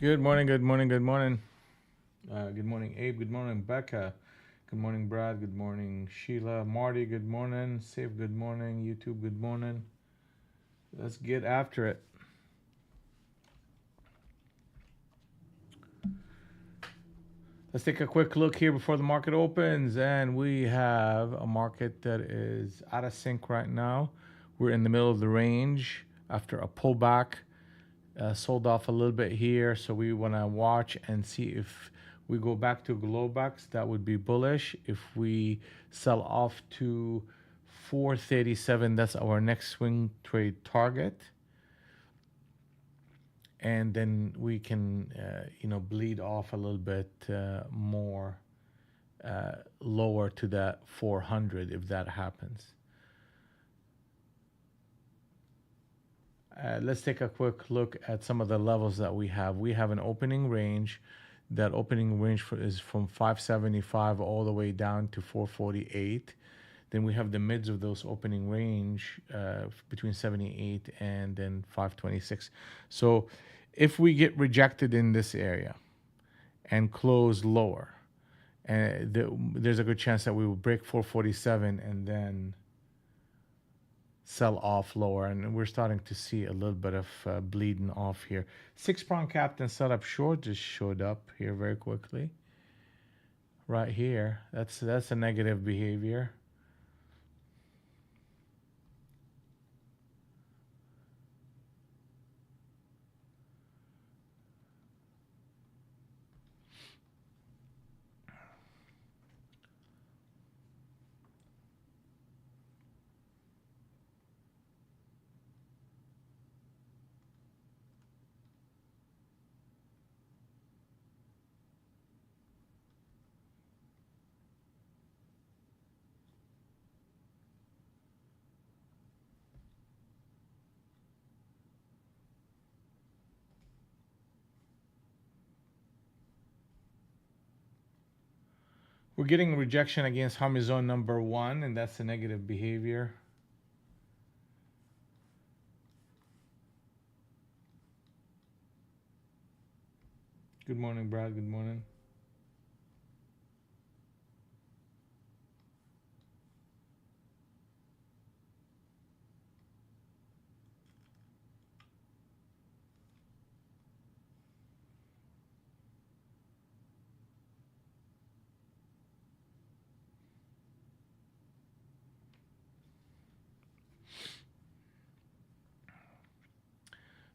Good morning, good morning, good morning. Good morning, Abe. Good morning, Becca. Good morning, Brad. Good morning, Sheila. Marty, good morning. Safe, good morning. YouTube, good morning. Let's get after it. Let's take a quick look here before the market opens. And we have a market that is out of sync right now. We're in the middle of the range after a pullback. Sold off a little bit here, so we want to watch and see if we go back to Globex. That would be bullish. If we sell off to 437, that's our next swing trade target, and then we can bleed off a little bit more lower to that 400 if that happens. Let's take a quick look at some of the levels that we have. We have an opening range. That opening range is from 575 all the way down to 448. Then we have the mids of those opening range between 78 and then 526. So if we get rejected in this area and close lower, there's a good chance that we will break 447 and then sell off lower, and we're starting to see a little bit of bleeding off here. Six prong captain setup short just showed up here very quickly right here. That's a negative behavior. We're getting rejection against Harmy zone number 1, and that's a negative behavior. Good morning, Brad. Good morning.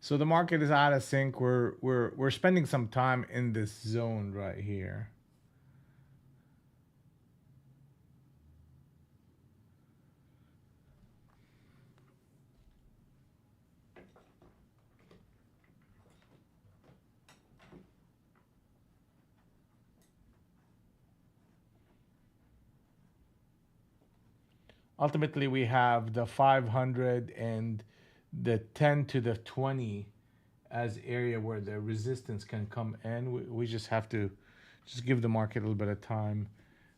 So the market is out of sync. We're spending some time in this zone right here. Ultimately, we have the 500 and the 10 to the 20 as area where the resistance can come in. We just have to just give the market a little bit of time,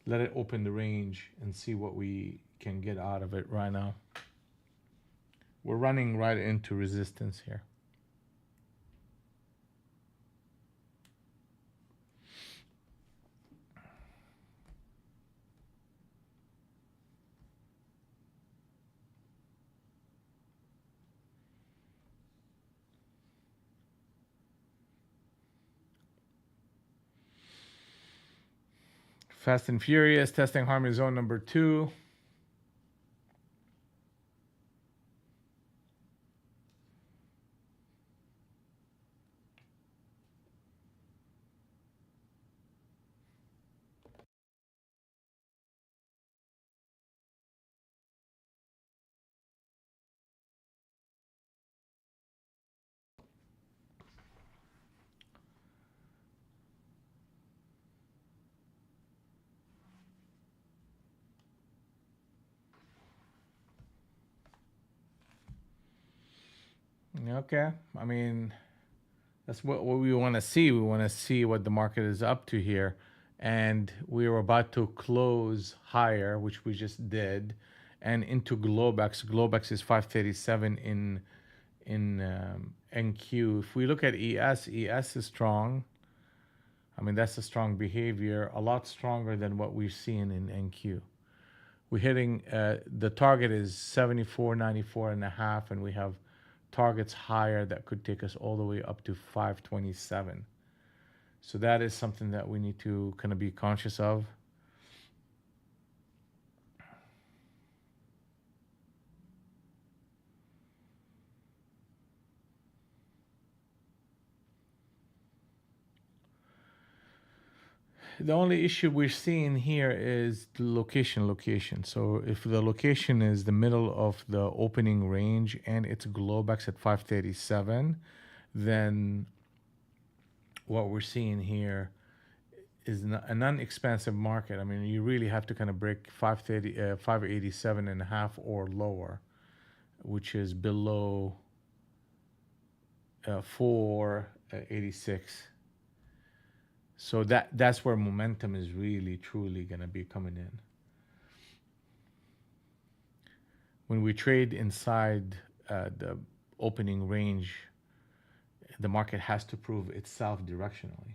let it open the range, and see what we can get out of it right now. We're running right into resistance here. Fast and Furious testing Harmony Zone number 2. Okay, I mean, that's what we want to see. We want to see what the market is up to here. And we were about to close higher, which we just did, and into Globex. Globex is 537 in NQ. If we look at ES, ES is strong. I mean, that's a strong behavior, a lot stronger than what we're seeing in NQ. We're hitting, the target is 74.94 and a half, and we have targets higher that could take us all the way up to 527. So that is something that we need to kind of be conscious of. The only issue we're seeing here is the location. So if the location is the middle of the opening range and it's Globex at 537, then what we're seeing here is a non-expansive market. I mean, you really have to kind of break 587 and a half or lower, which is below 486. So that's where momentum is really truly going to be coming in. When we trade inside the opening range, the market has to prove itself directionally.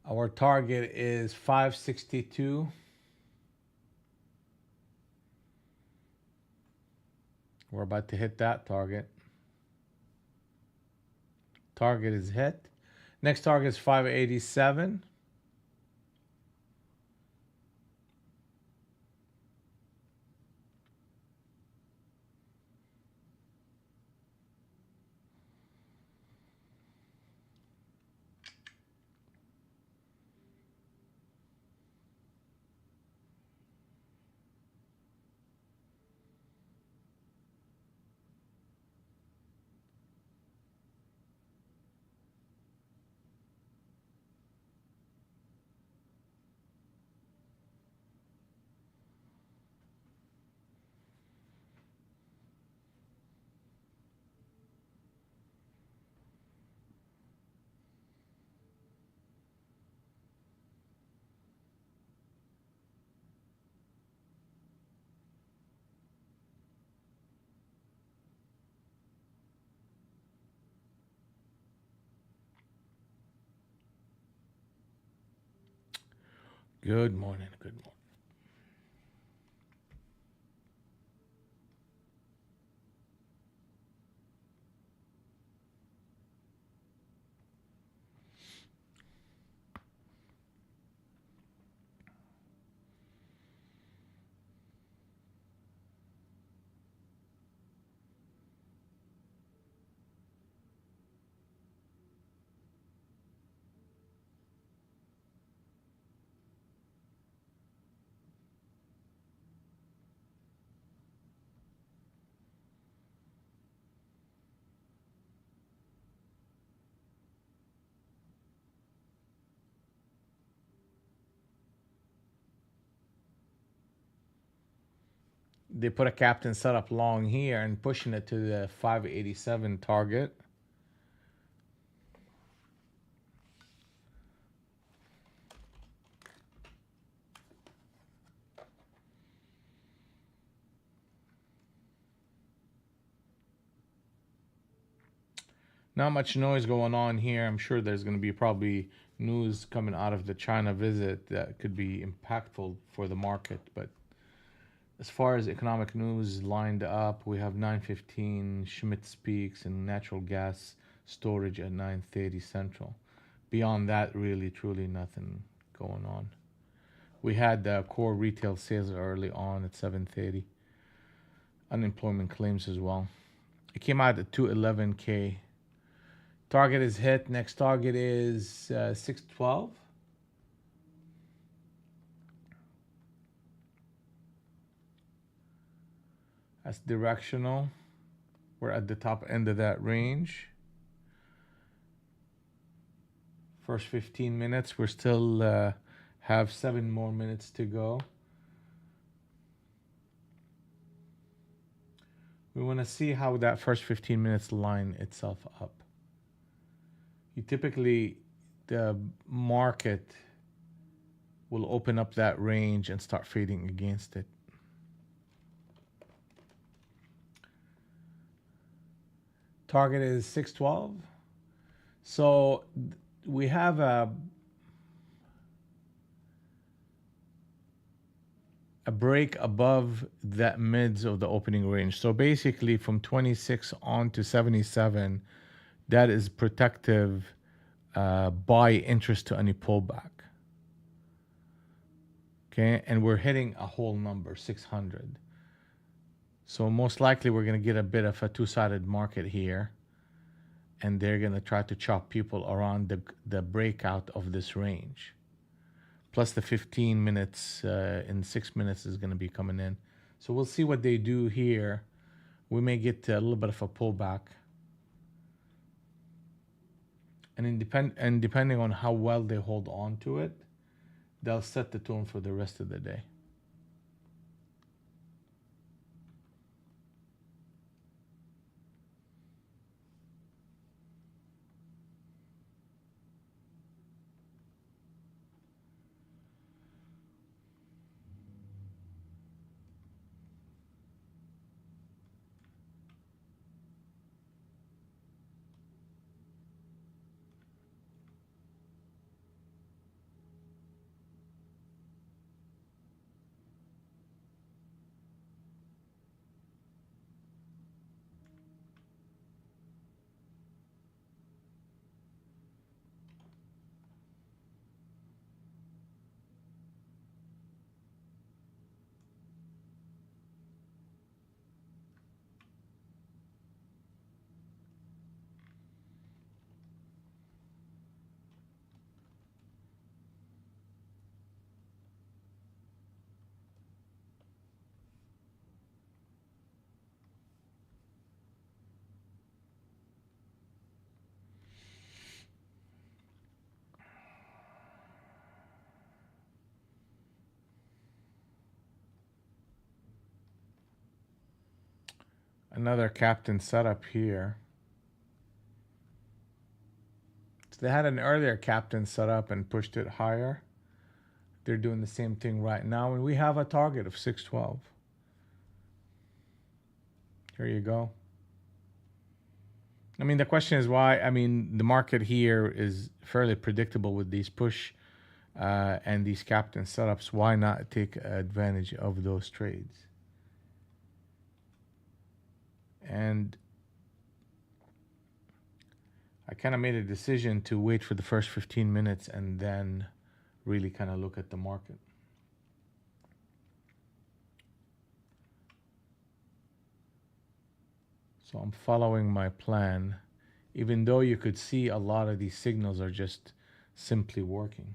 Our target is 562. We're about to hit that target. Target is hit. Next target is 587. Good morning. Good morning. They put a captain setup long here and pushing it to the 587 target. Not much noise going on here. I'm sure there's going to be probably news coming out of the China visit that could be impactful for the market. But as far as economic news lined up, we have 9:15 Schmidt speaks and natural gas storage at 9:30 Central. Beyond that, really, truly nothing going on. We had core retail sales early on at 7:30. Unemployment claims as well. It came out at 211K. Target is hit. Next target is 612. That's directional. We're at the top end of that range. First 15 minutes. We're still have 7 more minutes to go. We want to see how that first 15 minutes line itself up. You typically, the market will open up that range and start fading against it. Target is 612. So we have a break above that mids of the opening range. So basically from 26 on to 77, that is protective buy interest to any pullback. Okay, and we're hitting a whole number, 600. So most likely we're going to get a bit of a two-sided market here, and they're going to try to chop people around the breakout of this range. Plus the 15 minutes in 6 minutes is going to be coming in. So we'll see what they do here. We may get a little bit of a pullback. And depending on how well they hold on to it, they'll set the tone for the rest of the day. Another captain setup here. So they had an earlier captain set up and pushed it higher. They're doing the same thing right now, and we have a target of 612. Here you go. I mean, the question is why. I mean, the market here is fairly predictable with these push and these captain setups. Why not take advantage of those trades? And I kind of made a decision to wait for the first 15 minutes and then really kind of look at the market. So I'm following my plan, even though you could see a lot of these signals are just simply working.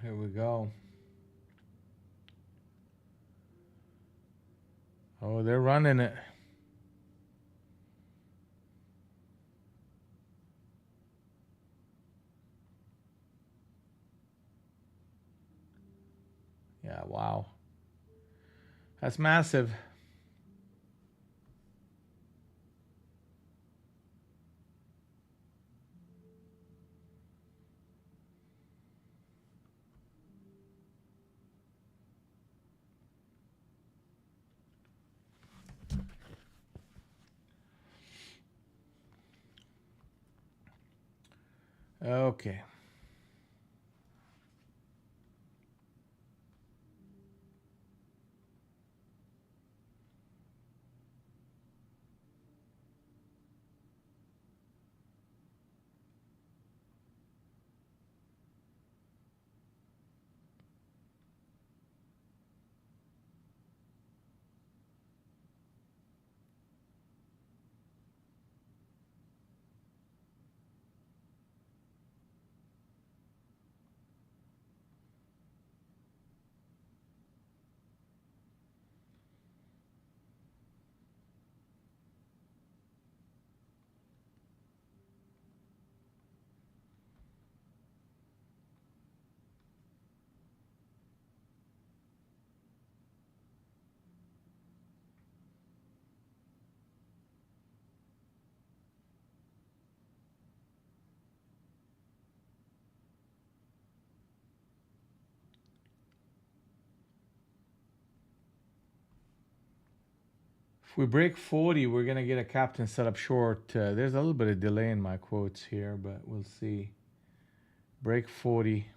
Here we go. Oh, they're running it. Yeah, wow. That's massive. Okay. If we break 40, we're going to get a captain set up short. There's a little bit of delay in my quotes here, but we'll see. Break 40.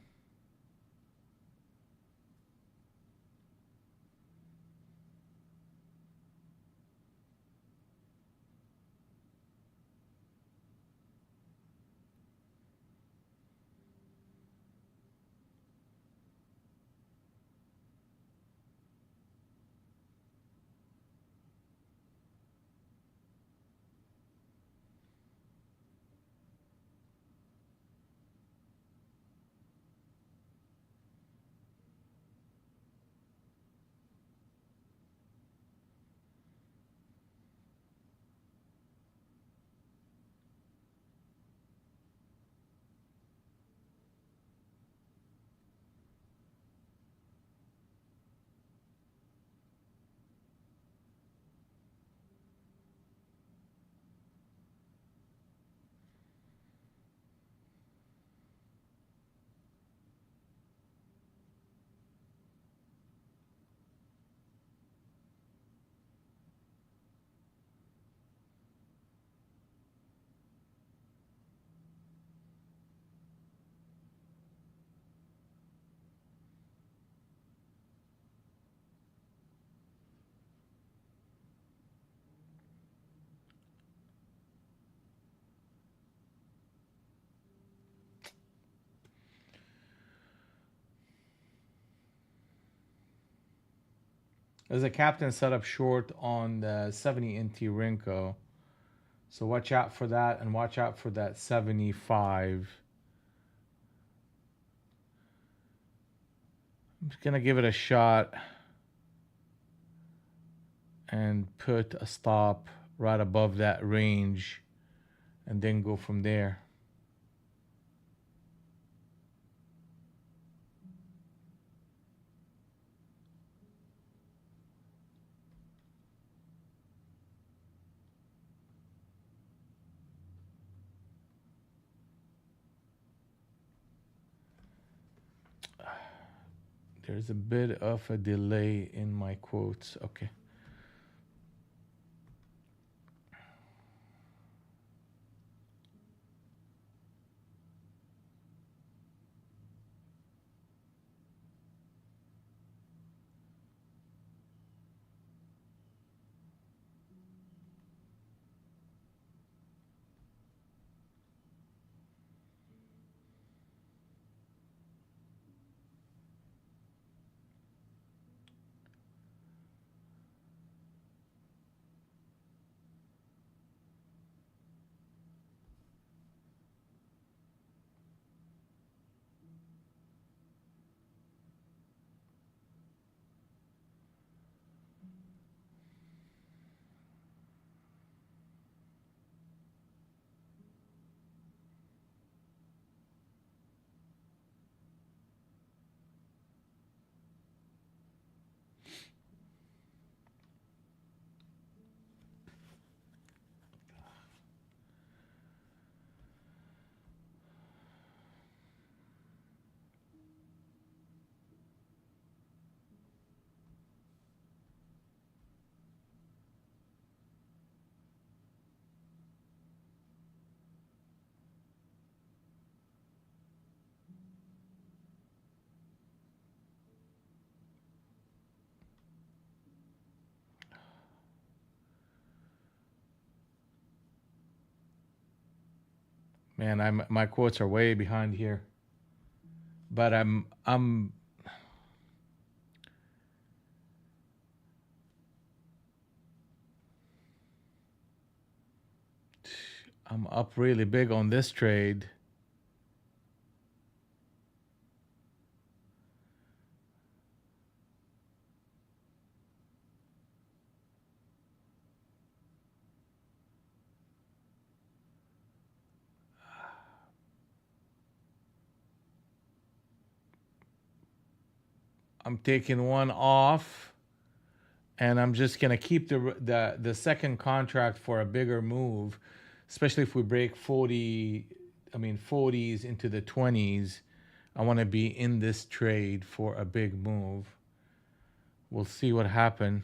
There's a captain set up short on the 70 NT Rinko. So watch out for that and watch out for that 75. I'm just going to give it a shot and put a stop right above that range and then go from there. There's a bit of a delay in my quotes. Okay. Man, my quotes are way behind here, but I'm up really big on this trade. I'm taking one off, and I'm just gonna keep the second contract for a bigger move, especially if we break 40. I mean 40s into the 20s. I want to be in this trade for a big move. We'll see what happens.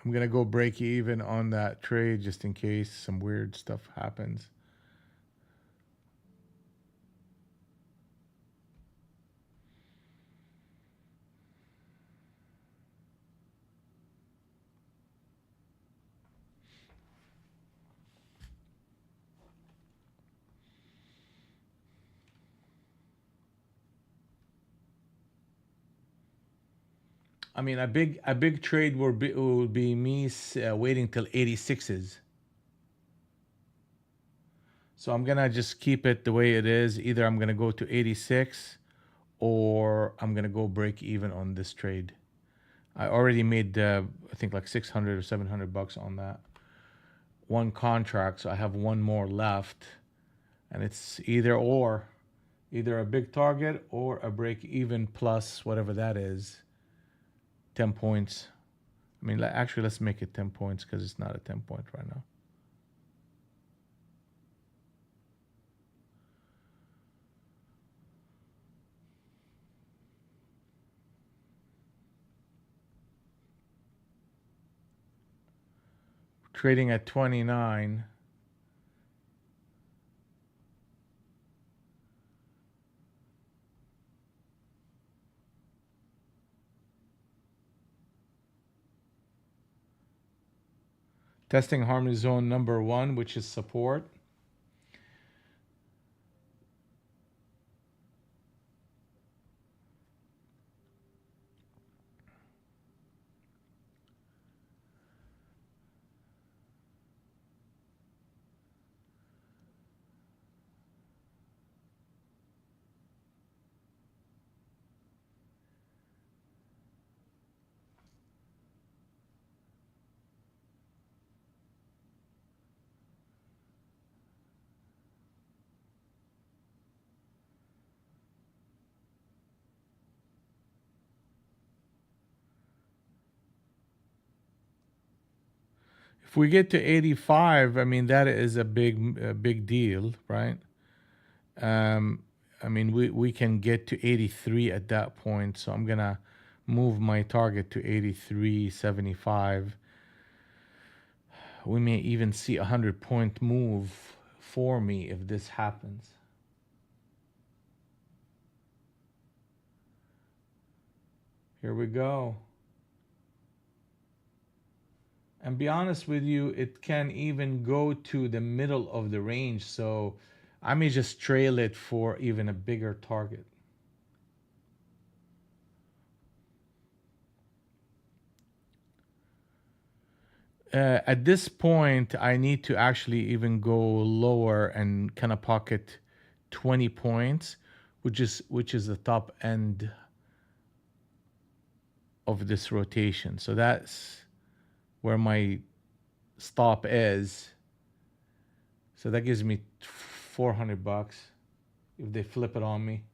I'm gonna go break even on that trade just in case some weird stuff happens. I mean, a big trade will be me waiting till 86s. So I'm gonna just keep it the way it is. Either I'm gonna go to 86, or I'm gonna go break even on this trade. I already made I think like 600 or 700 bucks on that one contract, so I have one more left, and it's either a big target or a break even plus whatever that is, 10 points. I mean, actually, let's make it 10 points because it's not a 10 point right now. Trading at 29. Testing harmony zone number 1, which is support. If we get to 85, I mean, that is a big deal, right? Um, I mean, we can get to 83 at that point. So I'm gonna move my target to 83.75. We may even see 100-point move for me if this happens. Here we go. And be honest with you, it can even go to the middle of the range. So I may just trail it for even a bigger target. At this point, I need to actually even go lower and kind of pocket 20 points, which is the top end of this rotation. So that's where my stop is. So that gives me 400 bucks if they flip it on me.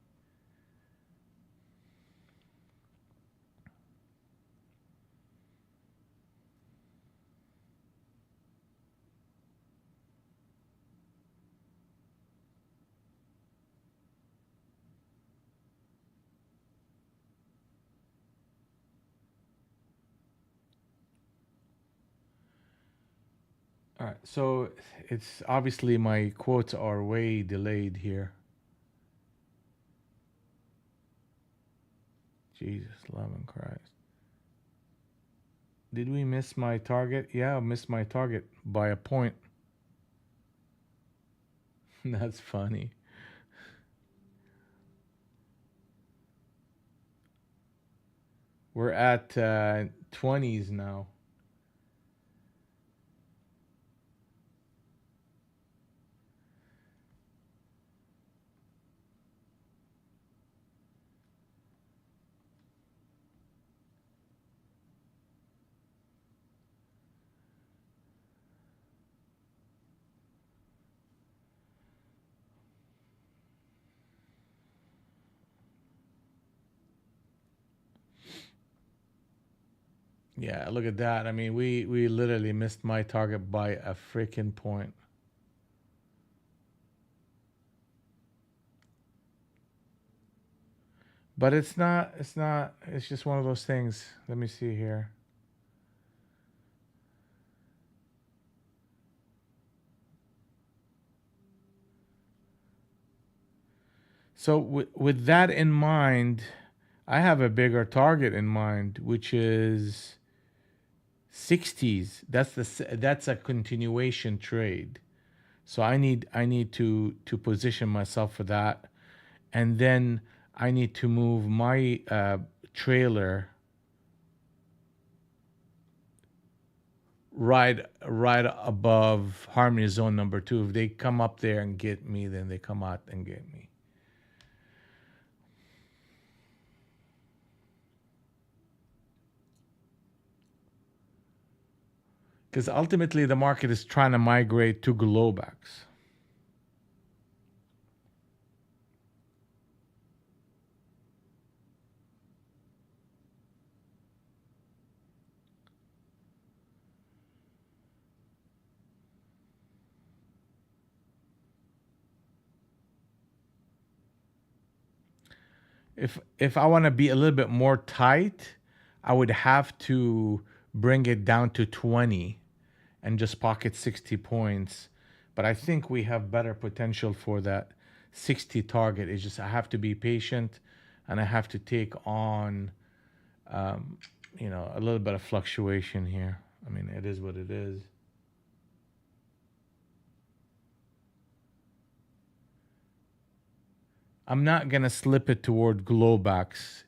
All right, so it's obviously my quotes are way delayed here. Jesus, love and Christ. Did we miss my target? Yeah, I missed my target by a point. That's funny. We're at 20s now. Yeah, look at that. I mean, we literally missed my target by a freaking point. But it's not it's just one of those things. Let me see here. So with that in mind, I have a bigger target in mind, which is 60s. That's a continuation trade. So I need to position myself for that, and then I need to move my trailer right above harmony zone number two. If they come up there and get me, then they come out and get me. Because ultimately the market is trying to migrate to Globex. If I want to be a little bit more tight, I would have to bring it down to 20 and just pocket 60 points. But I think we have better potential for that 60 target. It's just I have to be patient and I have to take on, um, a little bit of fluctuation here. I mean, it is what it is. I'm not gonna slip it toward Globex.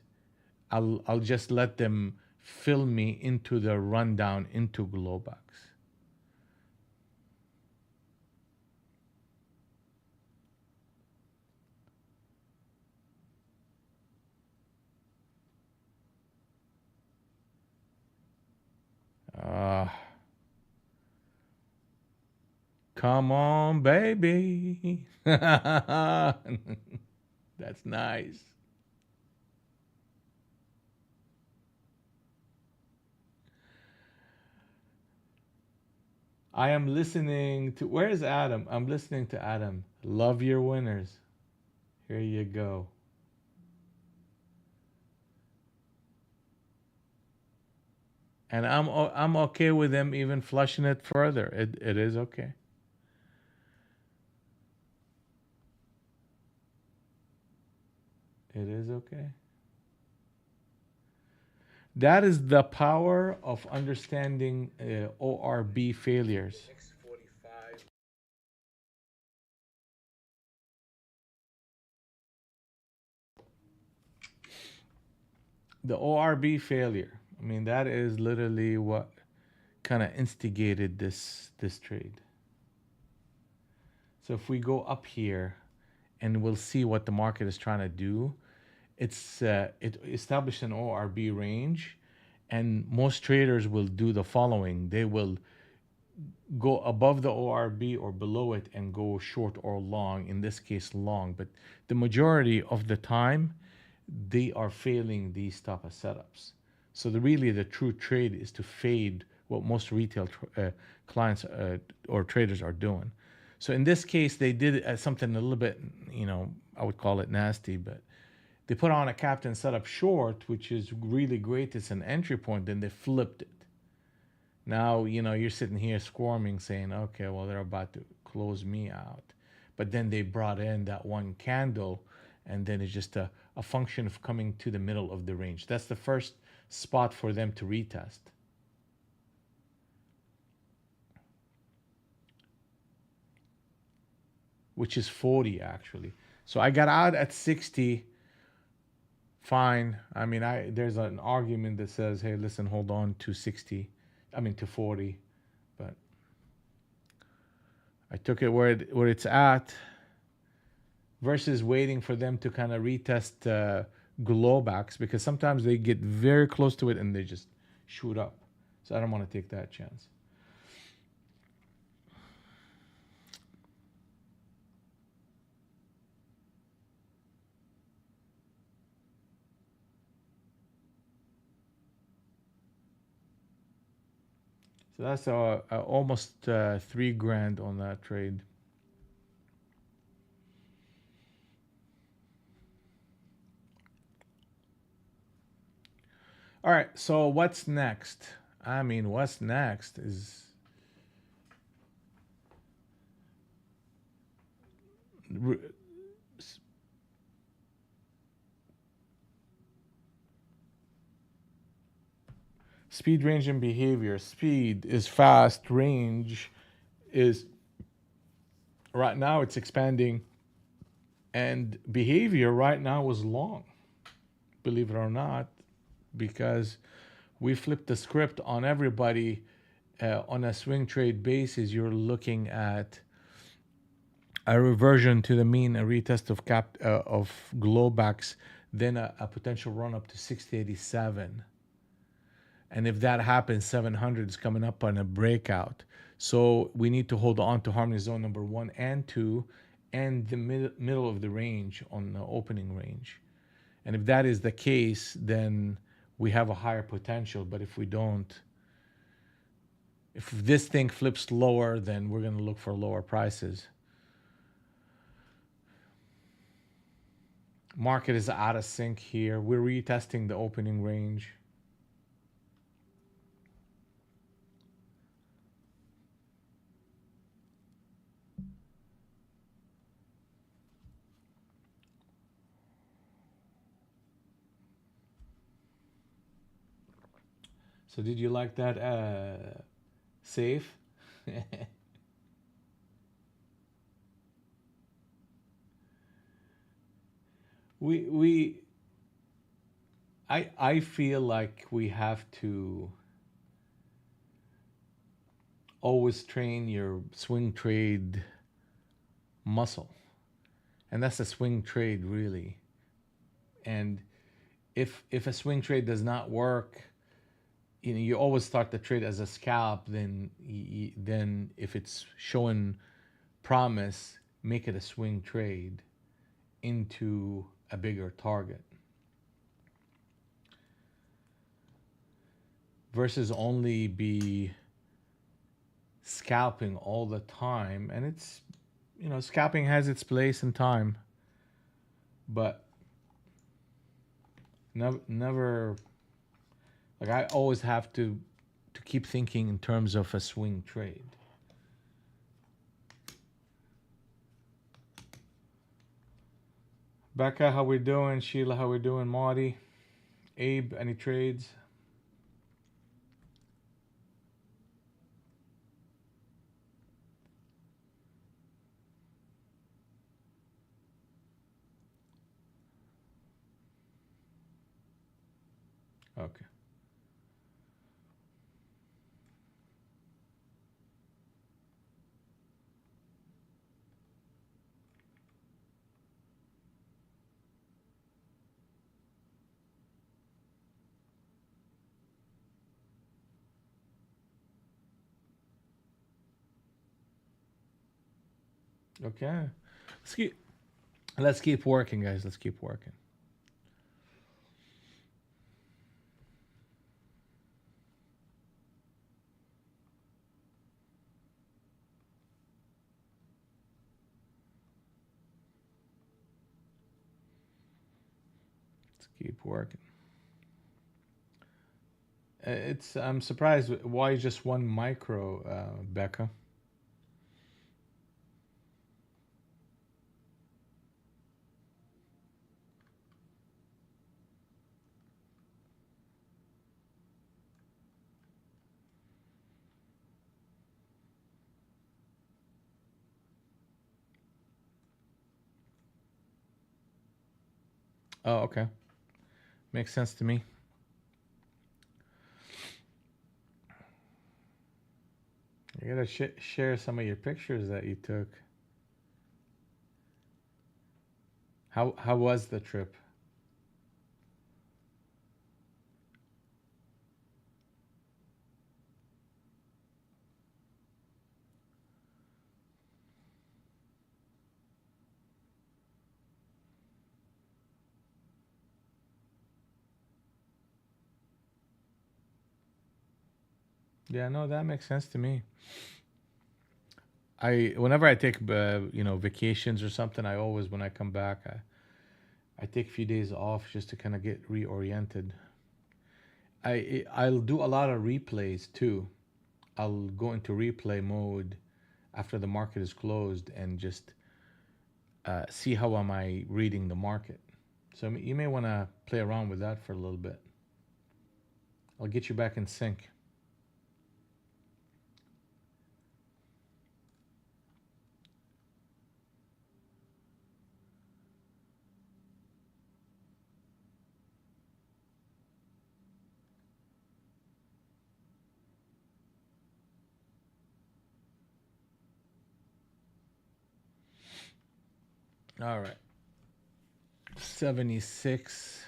I'll just let them fill me into the rundown into Globex. Uh, Come on, baby. That's nice. I am listening to. Where's Adam? I'm listening to Adam. Love your winners. Here you go. And I'm okay with them even flushing it further. It is okay. It is okay. That is the power of understanding ORB failures. The ORB failure. I mean, that is literally what kind of instigated this trade. So if we go up here, and we'll see what the market is trying to do. It established an ORB range, and most traders will do the following: they will go above the ORB or below it and go short or long. In this case, long. But the majority of the time, they are failing these type of setups. So really the true trade is to fade what most retail clients or traders are doing. So in this case, they did something a little bit, I would call it nasty, but they put on a captain setup short, which is really great. It's an entry point. Then they flipped it. Now, you're sitting here squirming saying, okay, well, they're about to close me out. But then they brought in that one candle, and then it's just a function of coming to the middle of the range. That's the first spot for them to retest, which is 40 actually. So I got out at 60. Fine. I mean, there's an argument that says, hey, listen, hold on to 60. I mean, to 40. But I took it where it's at versus waiting for them to kind of retest glowbacks, because sometimes they get very close to it and they just shoot up. So I don't want to take that chance. So that's almost $3,000 on that trade. All right, so what's next? I mean, what's next is speed, range, and behavior. Speed is fast, range is right now it's expanding, and behavior right now is long, believe it or not, because we flipped the script on everybody. On a swing trade basis, you're looking at a reversion to the mean, a retest of glowbacks, then a potential run up to 687. And if that happens, 700 is coming up on a breakout. So we need to hold on to harmony zone number 1 and 2 and the middle of the range on the opening range. And if that is the case, then we have a higher potential. But if we don't, if this thing flips lower, then we're going to look for lower prices. Market is out of sync here. We're retesting the opening range. So did you like that safe? we I feel like we have to always train your swing trade muscle. And that's a swing trade really. And if a swing trade does not work, you always start the trade as a scalp, then if it's showing promise, make it a swing trade into a bigger target versus only be scalping all the time. And it's, scalping has its place and time, but never like I always have to keep thinking in terms of a swing trade. Becca, how we doing? Sheila, how we doing? Marty, Abe, any trades? Okay. Okay. Let's keep working, guys. Let's keep working. Let's keep working. It's I'm surprised why just one micro, Becca. Oh, okay, makes sense to me. You gotta share some of your pictures that you took. How was the trip? Yeah, no, that makes sense to me. I whenever I take vacations or something, I always when I come back, I take a few days off just to kind of get reoriented. I'll do a lot of replays too. I'll go into replay mode after the market is closed and just see how am I reading the market. So you may want to play around with that for a little bit. I'll get you back in sync. All right. 76.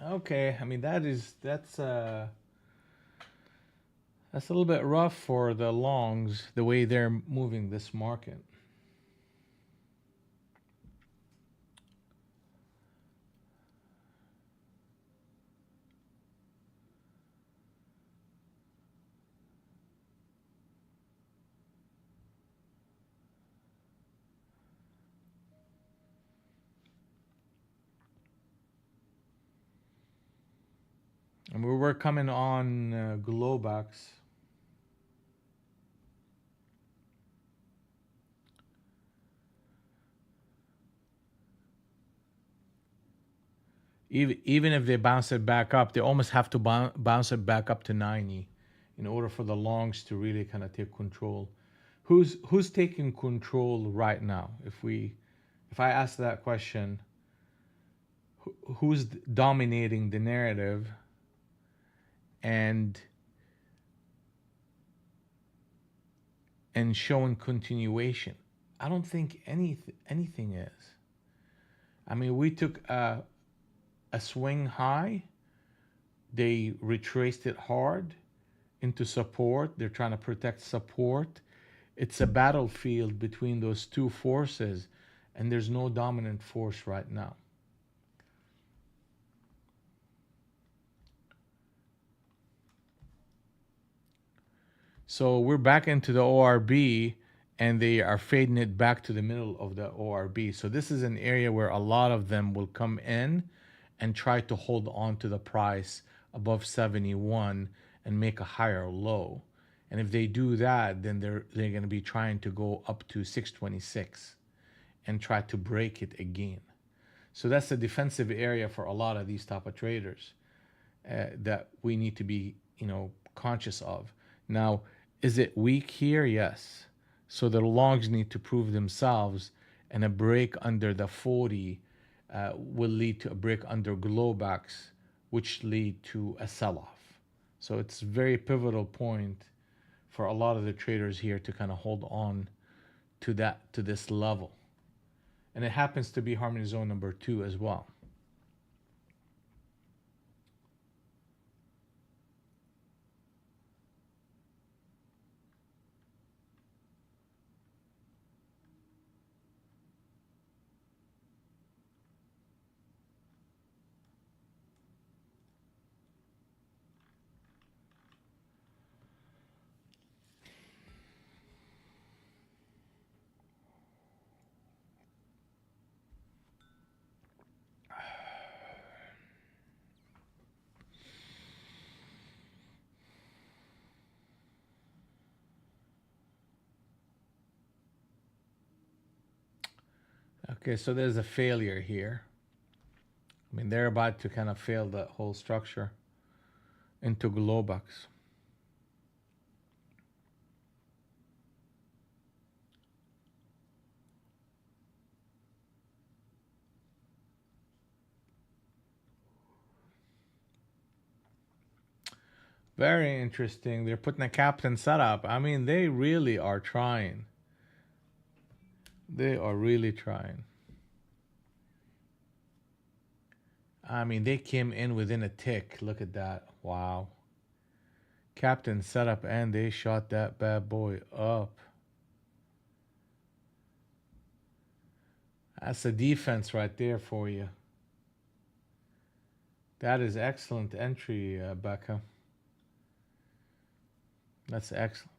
Okay, I mean that's a little bit rough for the longs the way they're moving this market. And we're coming on Globex. Even if they bounce it back up, they almost have to bounce it back up to 90 in order for the longs to really kind of take control. Who's taking control right now? If I ask that question, who's dominating the narrative and showing continuation? I don't think anything is. I mean, we took a swing high, they retraced it hard into support. They're trying to protect support. It's a battlefield between those two forces, and there's no dominant force right now. So we're back into the ORB, and they are fading it back to the middle of the ORB. So this is an area where a lot of them will come in and try to hold on to the price above 71 and make a higher low. And if they do that, then they're going to be trying to go up to 626 and try to break it again. So that's a defensive area for a lot of these type of traders that we need to be, conscious of. Now, is it weak here? Yes. So the longs need to prove themselves, and a break under the 40 will lead to a break under Globex, which lead to a sell-off. So it's a very pivotal point for a lot of the traders here to kind of hold on to this level. And it happens to be harmony zone number 2 as well. Okay, so there's a failure here. I mean, they're about to kind of fail the whole structure into Globox. Very interesting. They're putting a captain setup. I mean, they really are trying. They are really trying. I mean, they came in within a tick. Look at that. Wow. Captain setup, and they shot that bad boy up. That's a defense right there for you. That is excellent entry, Becca. That's excellent.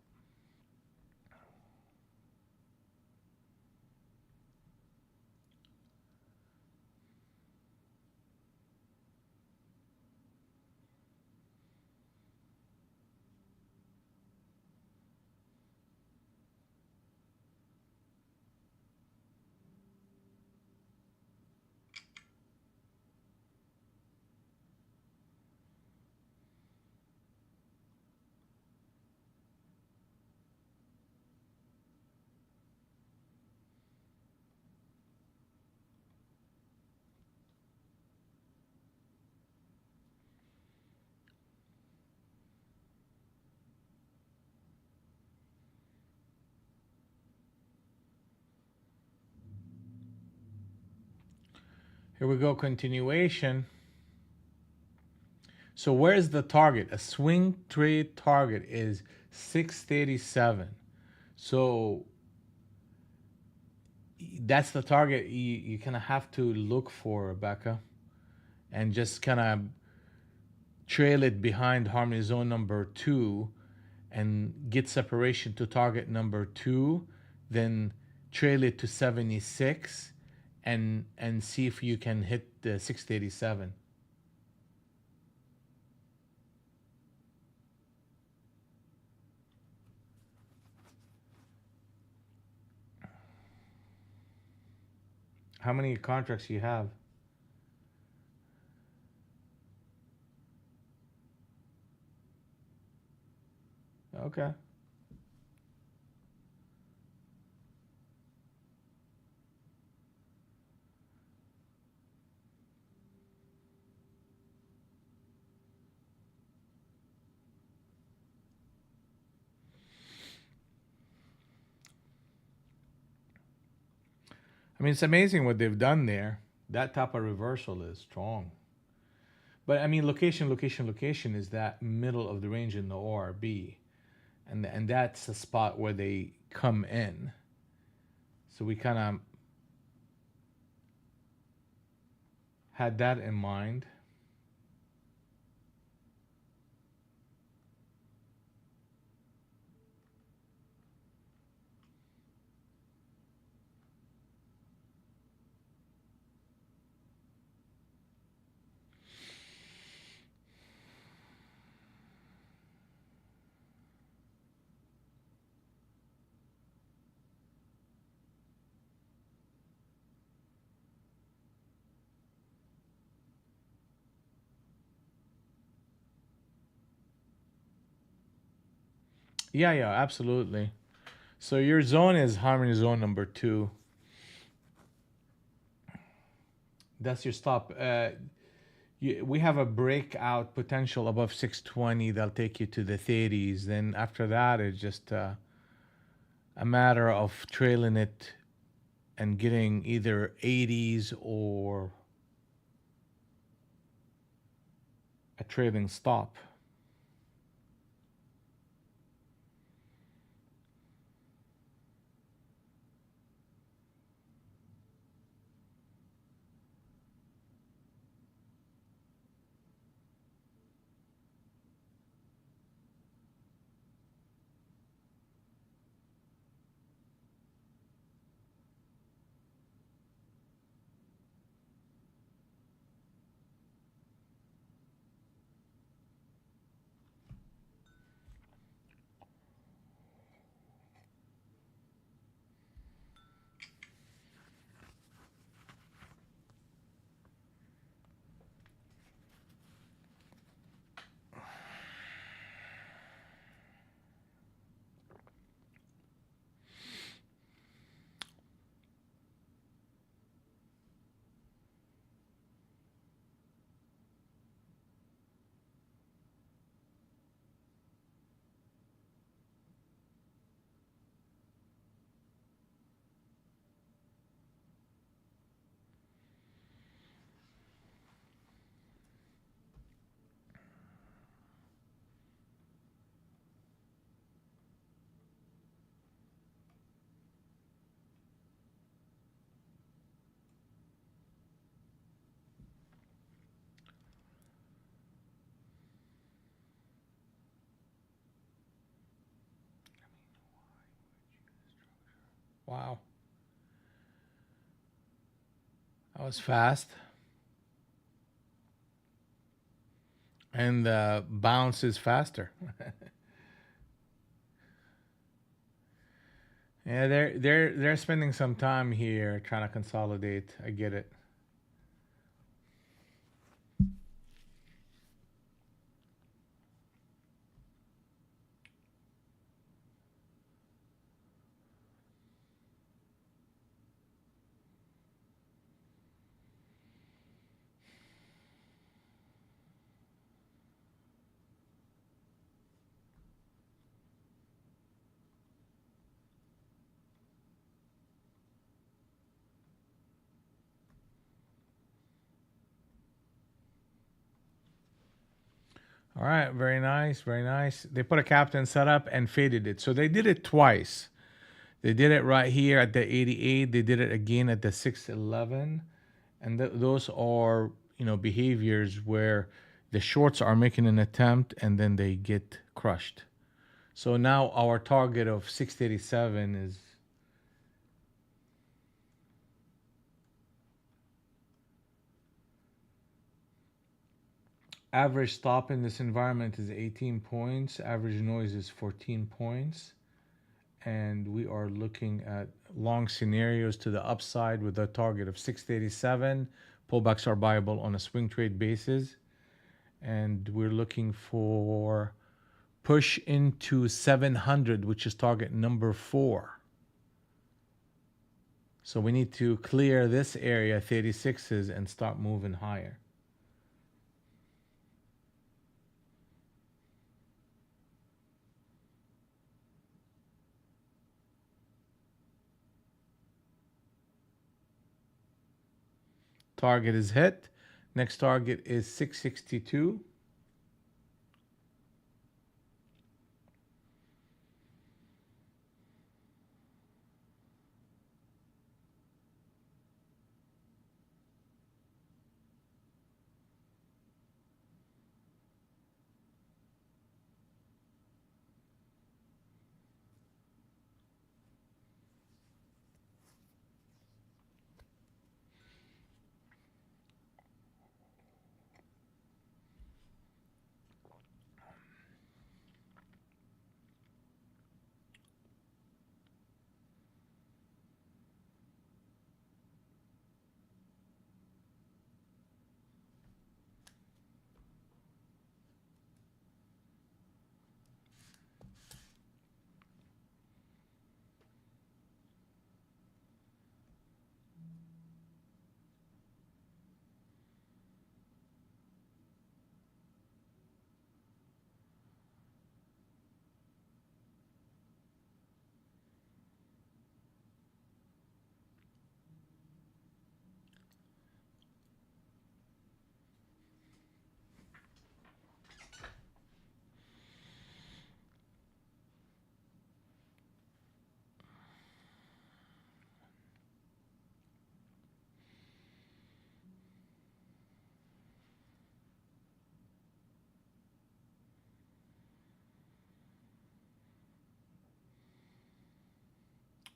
Here we go, continuation. So where's the target? A swing trade target is 637. So that's the target you kind of have to look for, Rebecca, and just kind of trail it behind harmony zone number 2 and get separation to target number 2, then trail it to 76 and see if you can hit the 687. How many contracts you have? Okay. I mean, it's amazing what they've done there. That type of reversal is strong. But I mean, location is that middle of the range in the ORB, and that's the spot where they come in. So we kind of had that in mind. Yeah, yeah, absolutely. So your zone is harmony zone number 2. That's your stop. We have a breakout potential above 620. That'll take you to the 30s. Then after that, it's just a matter of trailing it and getting either 80s or a trailing stop. Wow. That was fast. And the bounce is faster. Yeah, they're spending some time here trying to consolidate. I get it. All right, very nice, very nice. They put a captain setup and faded it. So they did it twice. They did it right here at the 88. They did it again at the 611. And those are, behaviors where the shorts are making an attempt and then they get crushed. So now our target of 687 is average stop in this environment is 18 points. Average noise is 14 points. And we are looking at long scenarios to the upside with a target of 687. Pullbacks are viable on a swing trade basis. And we're looking for push into 700, which is target number 4. So we need to clear this area, 36s, and start moving higher. Target is hit. Next target is 662.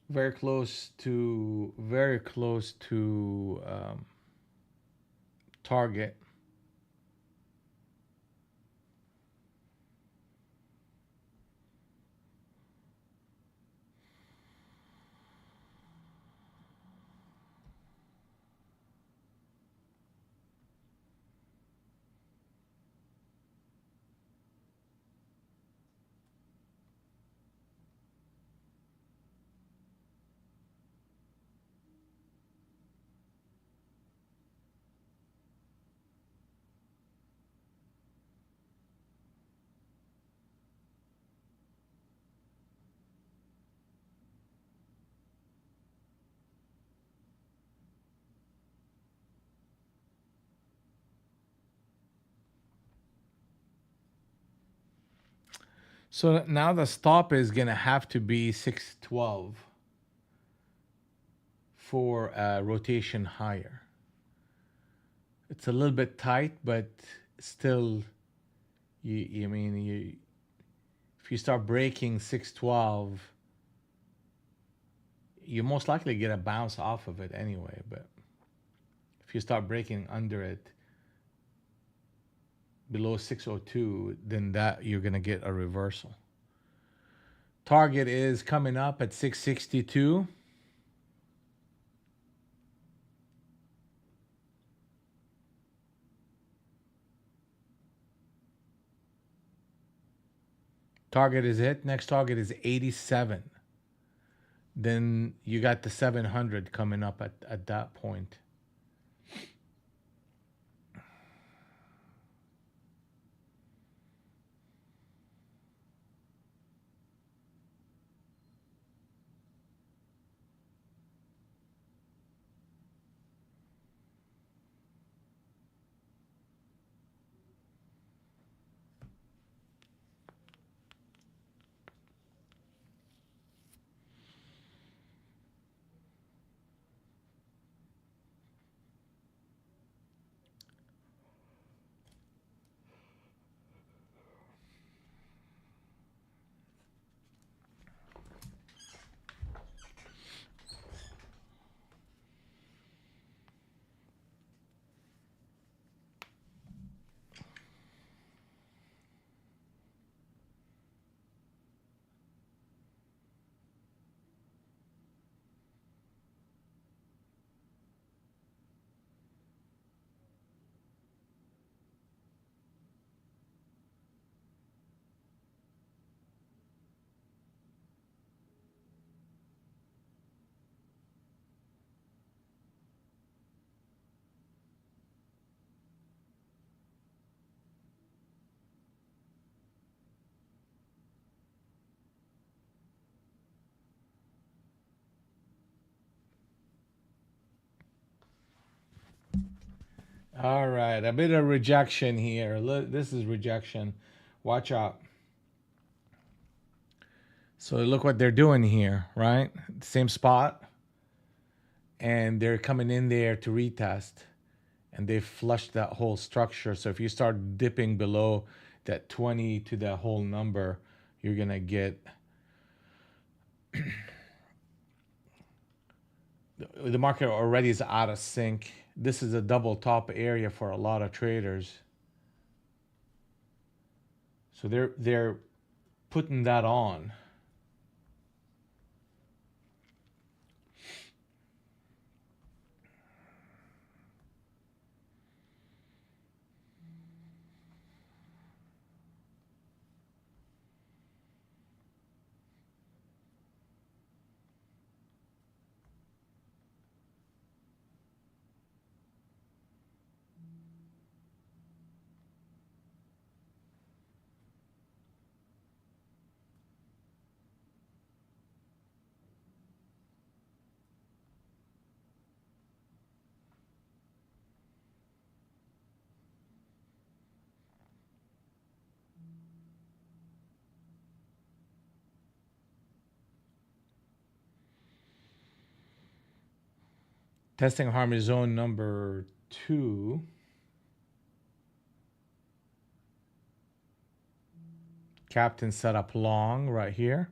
Very close to target. So now the stop is gonna have to be 612 for a rotation higher. It's a little bit tight, but still, if you start breaking 612, you most likely get a bounce off of it anyway. But if you start breaking under it below 602, then that you're gonna get a reversal. Target is coming up at 662. Target is hit. Next target is 87. Then you got the 700 coming up at that point. All right, a bit of rejection here. This is rejection. Watch out. So look what they're doing here, right? Same spot. And they're coming in there to retest. And they flushed that whole structure. So if you start dipping below that 20 to that whole number, you're going to get the market already is out of sync. This is a double top area for a lot of traders. So they're putting that on. Testing harmony zone number 2. Captain set up long right here.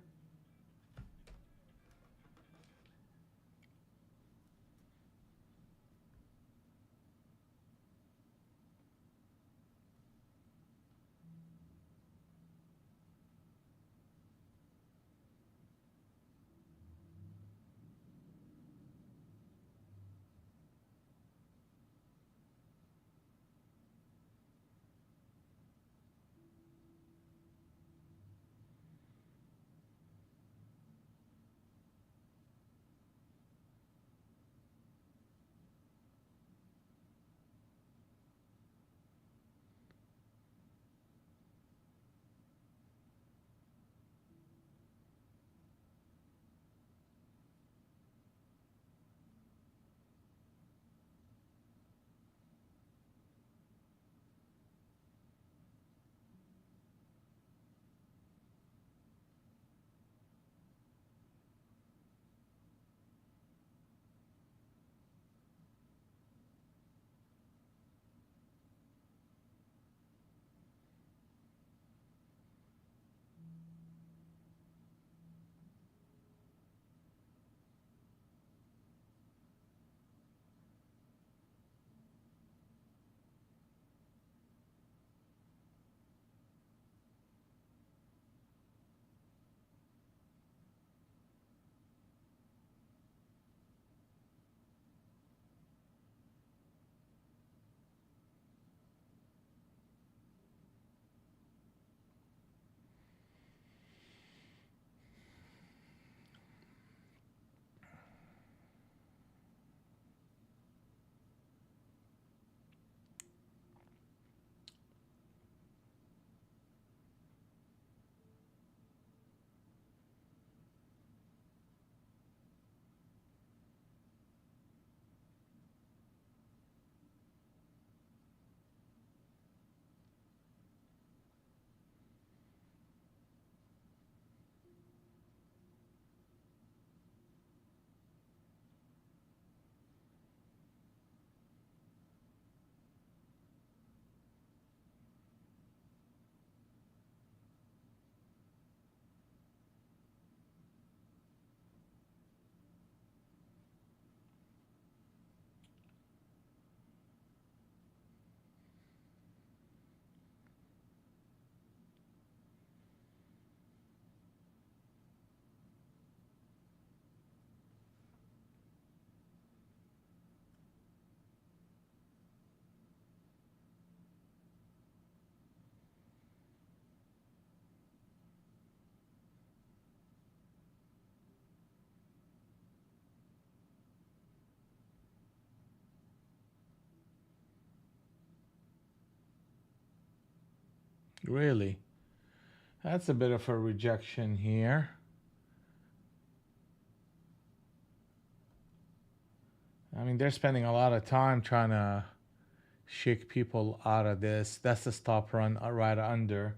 Really? That's a bit of a rejection here. I mean, they're spending a lot of time trying to shake people out of this. That's the stop run right under.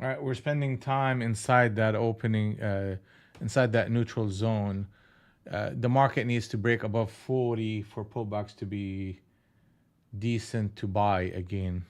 All right, we're spending time inside that opening, inside that neutral zone. The market needs to break above 40 for pullbacks to be decent to buy again.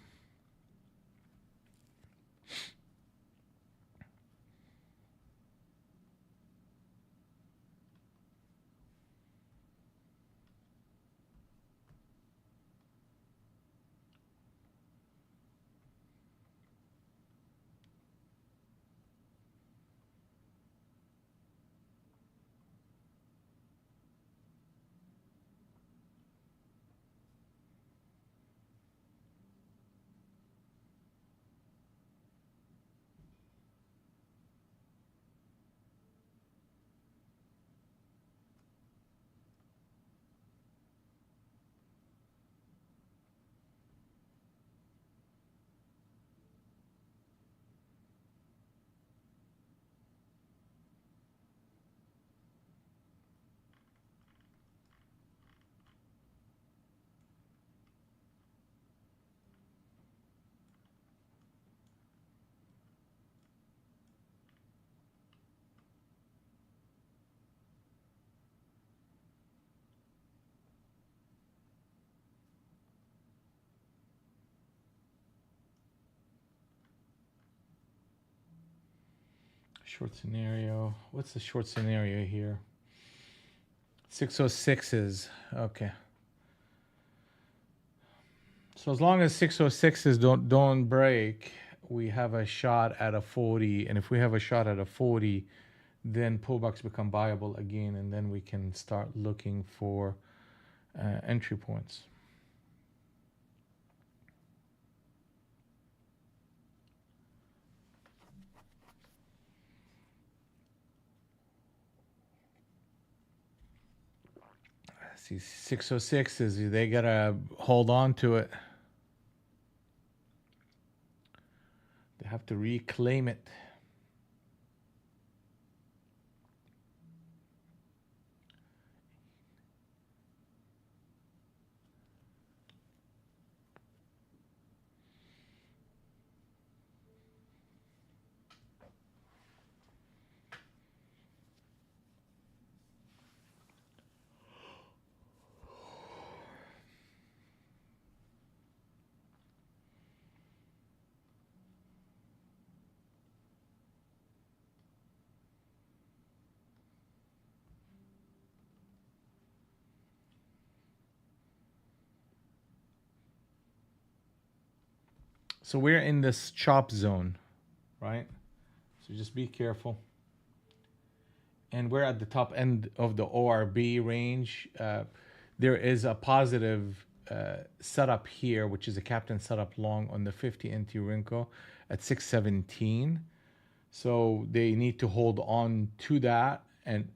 Short scenario. What's the short scenario here? 606s. Okay. So as long as 606s don't break, we have a shot at a 40. And if we have a shot at a 40, then pullbacks become viable again, and then we can start looking for entry points. See, 606s, they gotta hold on to it. They have to reclaim it. So we're in this chop zone, right? So just be careful. And we're at the top end of the ORB range. There is a positive setup here, which is a captain setup long on the 50 NT Rinko at 617. So they need to hold on to that and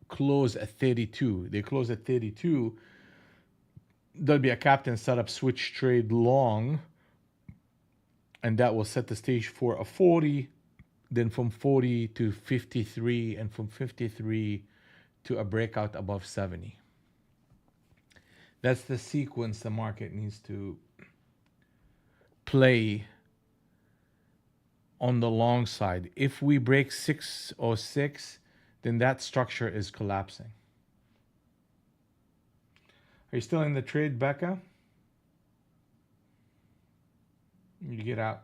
close at 32. They close at 32. There'll be a captain setup switch trade long, and that will set the stage for a 40. Then from 40 to 53, and from 53 to a breakout above 70. That's the sequence the market needs to play on the long side. If we break 606, then that structure is collapsing. Are you still in the trade, Becca? You get out.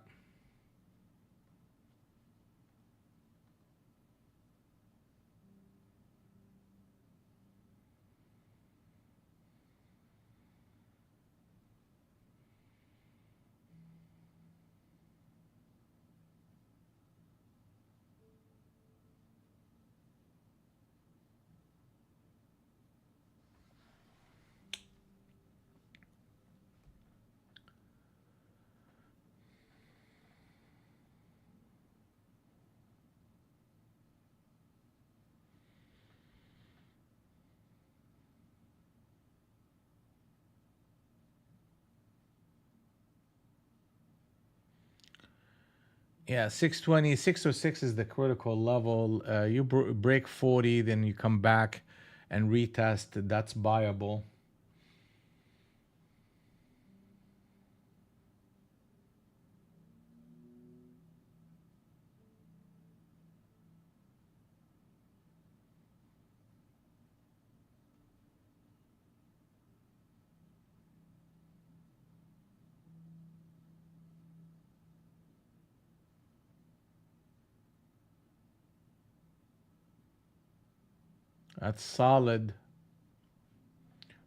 Yeah, 620, 606 is the critical level. You break 40, then you come back and retest. That's buyable. That's solid.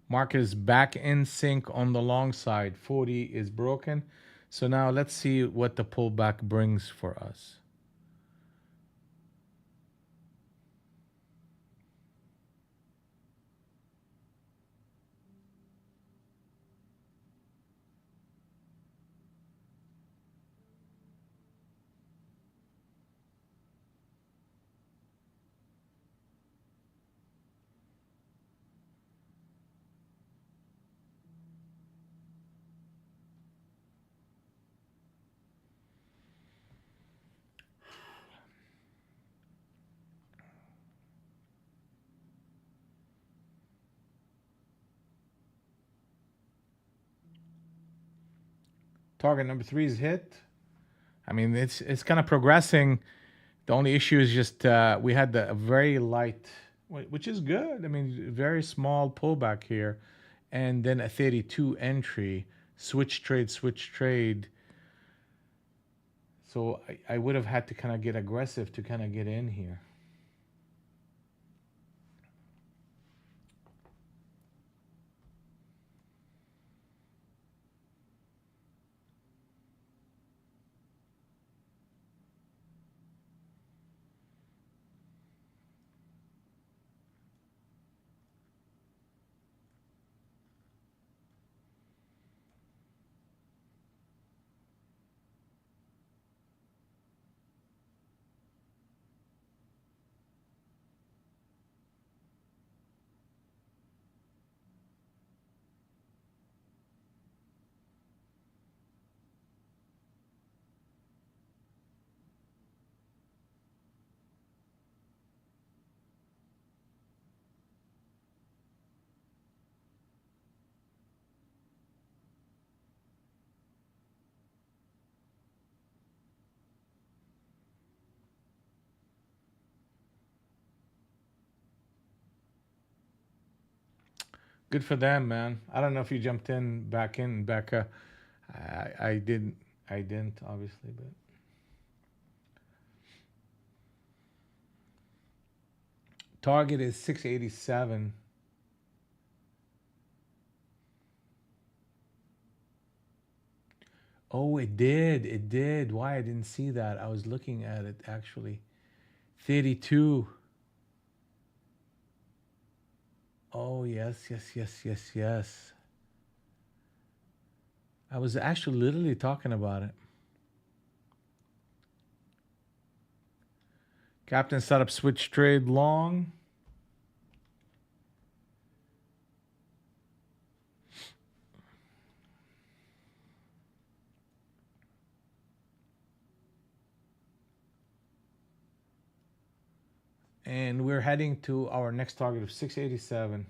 Market is back in sync on the long side. 40 is broken. So now let's see what the pullback brings for us. Target number 3 is hit. I mean, it's kind of progressing. The only issue is just we had a very light, which is good. I mean, very small pullback here, and then a 32 entry, switch trade, switch trade. So I would have had to kind of get aggressive to kind of get in here. Good for them, man. I don't know if you jumped back in, Becca. I didn't. I didn't, obviously, but target is 687. Oh, it did. It did. Why I didn't see that? I was looking at it actually. 32. Oh, yes, yes, yes, yes, yes. I was actually literally talking about it. Captain set up switch trade long. And we're heading to our next target of 687.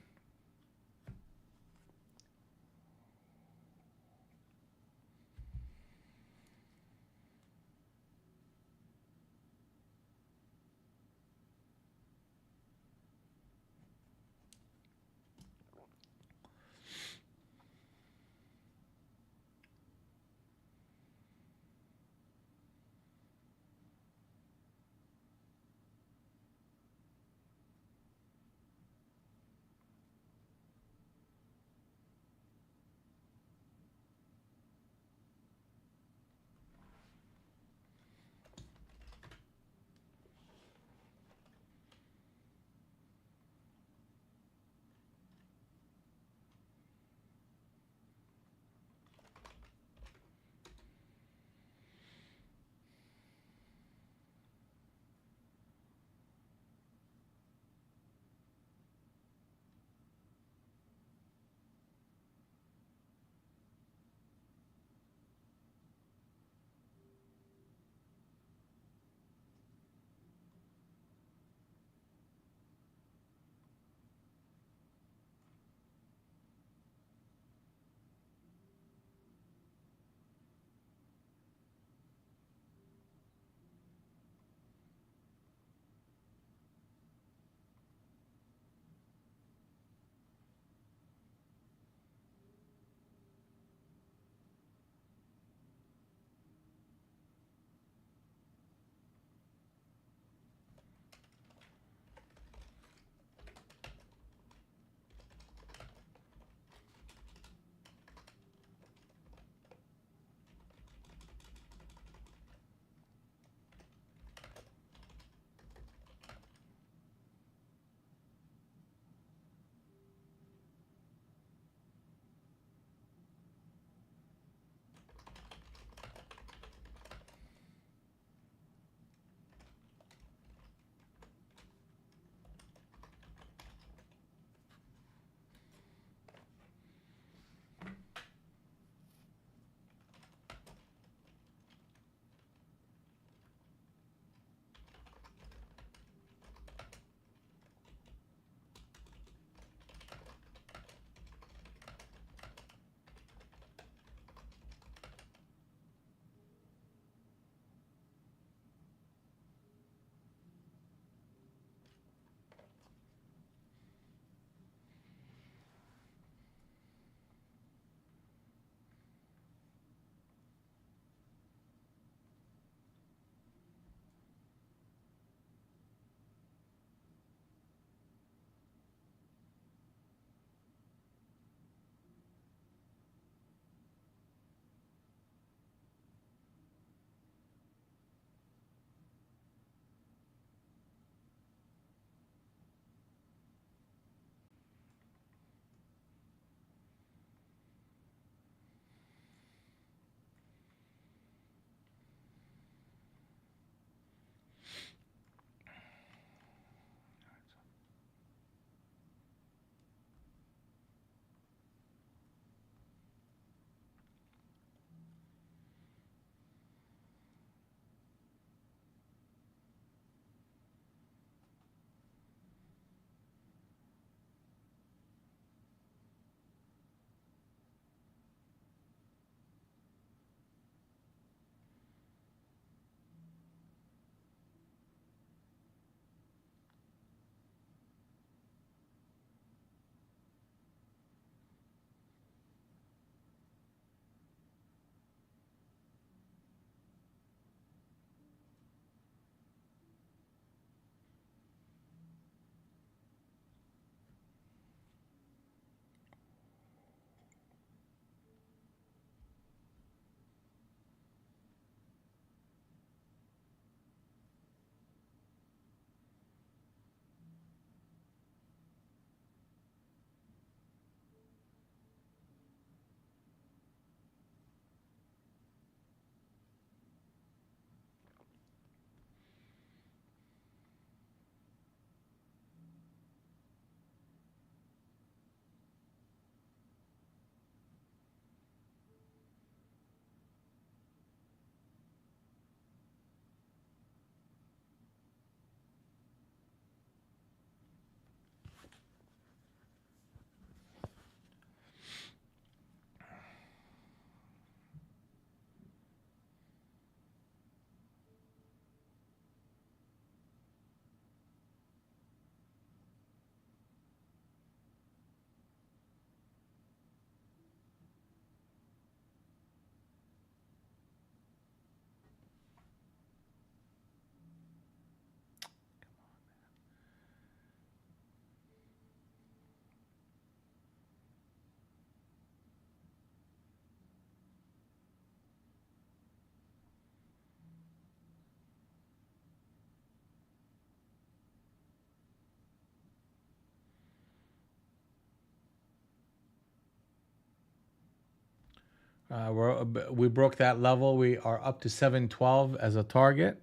We broke that level. We are up to 712 as a target.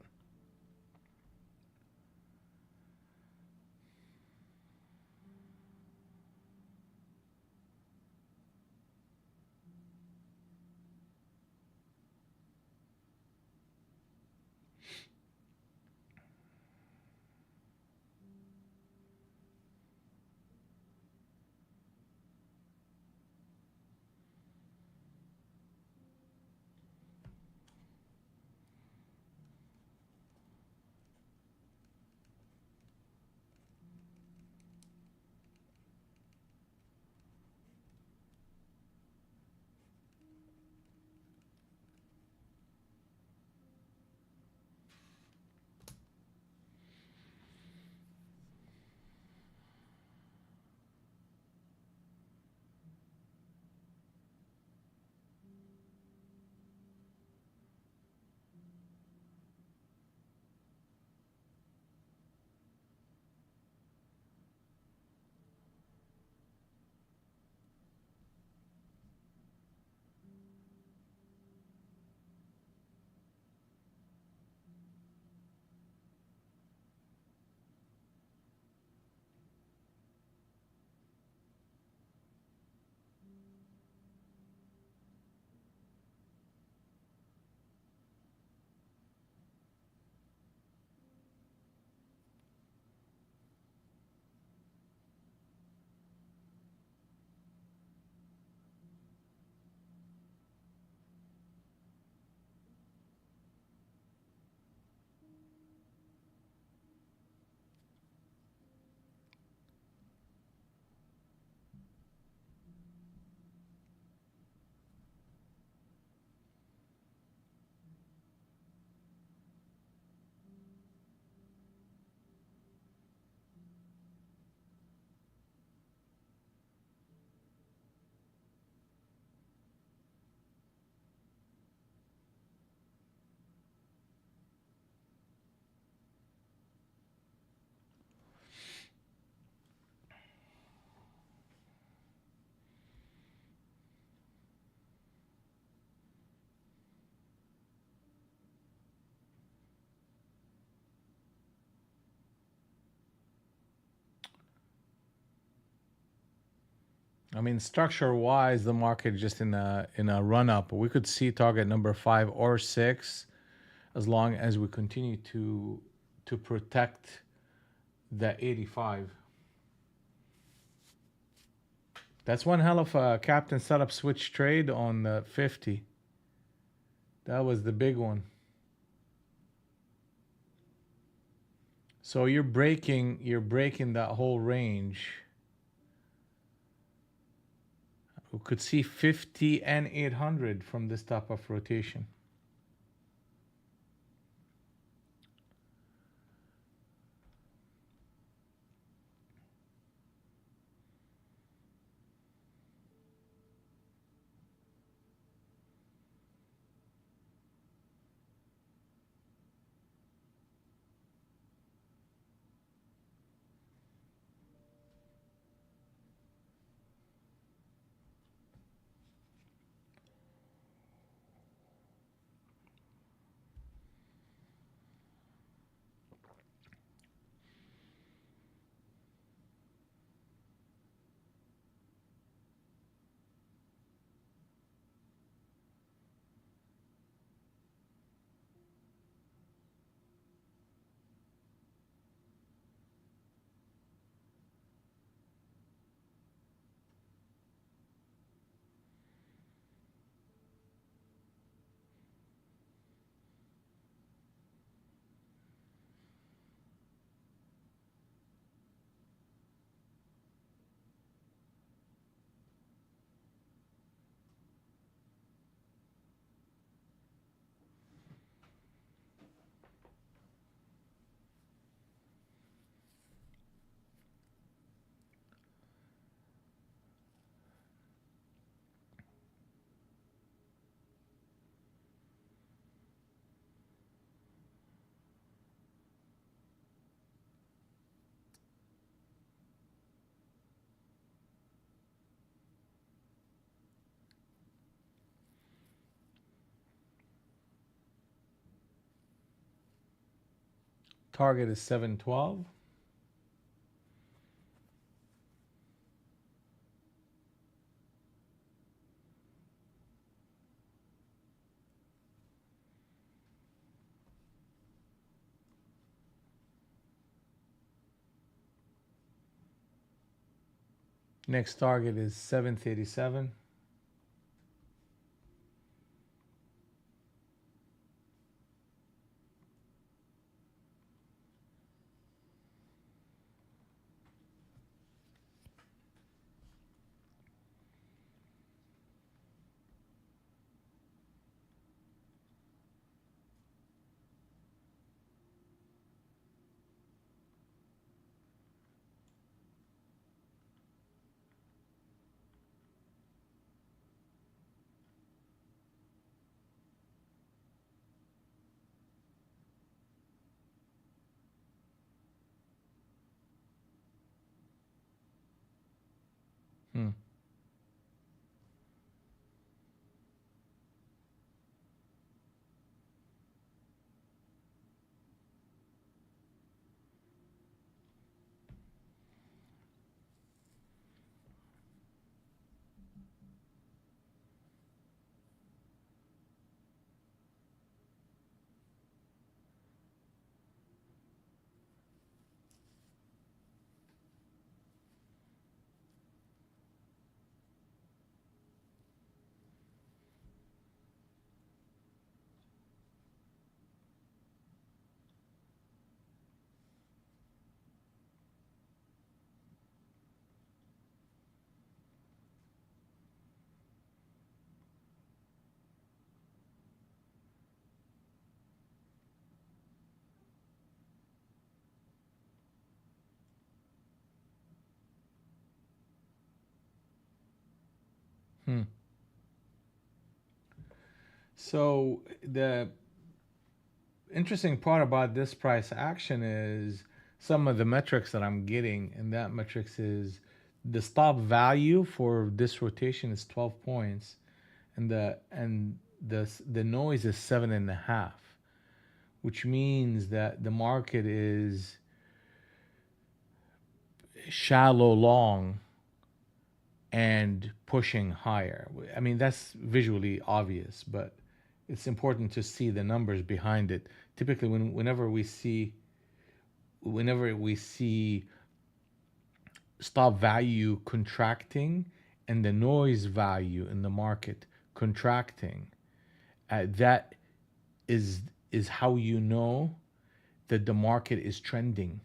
I mean, structure wise, the market just in a run up. We could see target number 5 or 6 as long as we continue to protect the 85. That's one hell of a captain setup switch trade on the 50. That was the big one. So you're breaking that whole range. We could see 50 and 800 from this type of rotation. Target is 712. Next target is 737. Hmm. Hmm. So the interesting part about this price action is some of the metrics that I'm getting, and that metrics is the stop value for this rotation is 12 points, and the noise is 7.5, which means that the market is shallow long and pushing higher. I mean, that's visually obvious, but it's important to see the numbers behind it. Typically, whenever we see stop value contracting and the noise value in the market contracting, that is is how you know that the market is trending.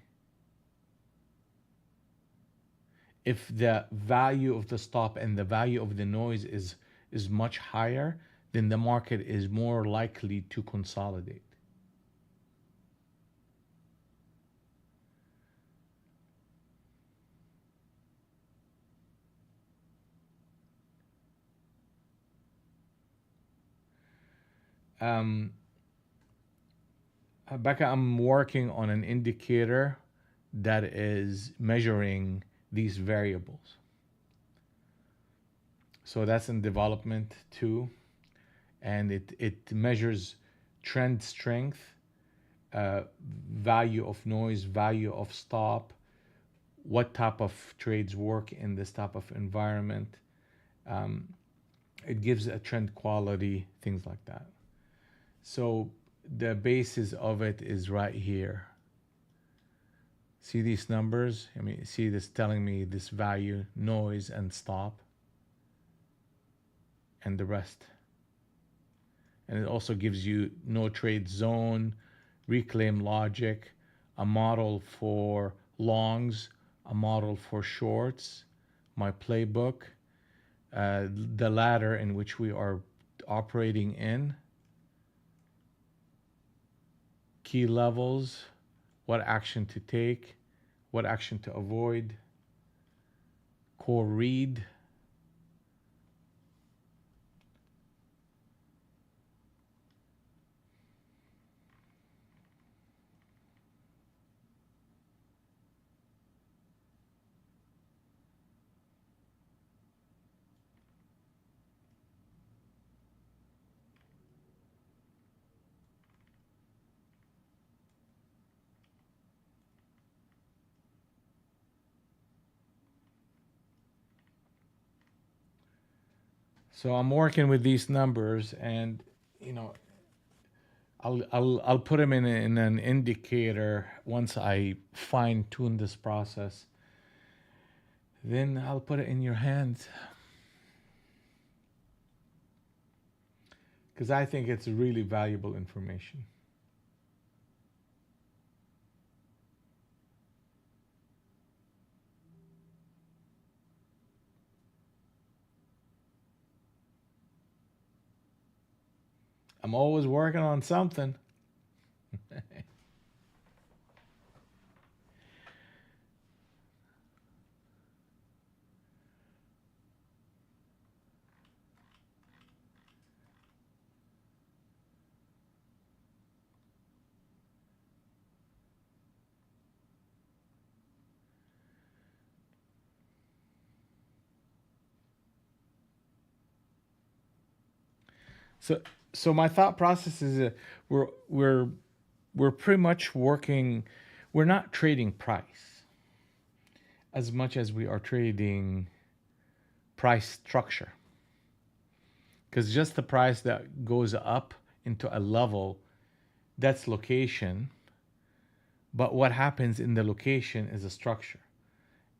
If the value of the stop and the value of the noise is much higher, then the market is more likely to consolidate. Um, Becca, I'm working on an indicator that is measuring these variables. So that's in development too, and it measures trend strength, value of noise, value of stop, what type of trades work in this type of environment. Um, it gives a trend quality, things like that. So the basis of it is right here. See these numbers? I mean, see this telling me this value, noise, and stop, and the rest. And it also gives you no trade zone, reclaim logic, a model for longs, a model for shorts, my playbook, the ladder in which we are operating in, key levels, what action to take, what action to avoid, core read. So I'm working with these numbers, and you know, I'll put them in an indicator once I fine tune this process. Then I'll put it in your hands because I think it's really valuable information. I'm always working on something. So so my thought process is we're we're we're pretty much working. We're not trading price as much as we are trading price structure, because just the price that goes up into a level, that's location, but what happens in the location is a structure.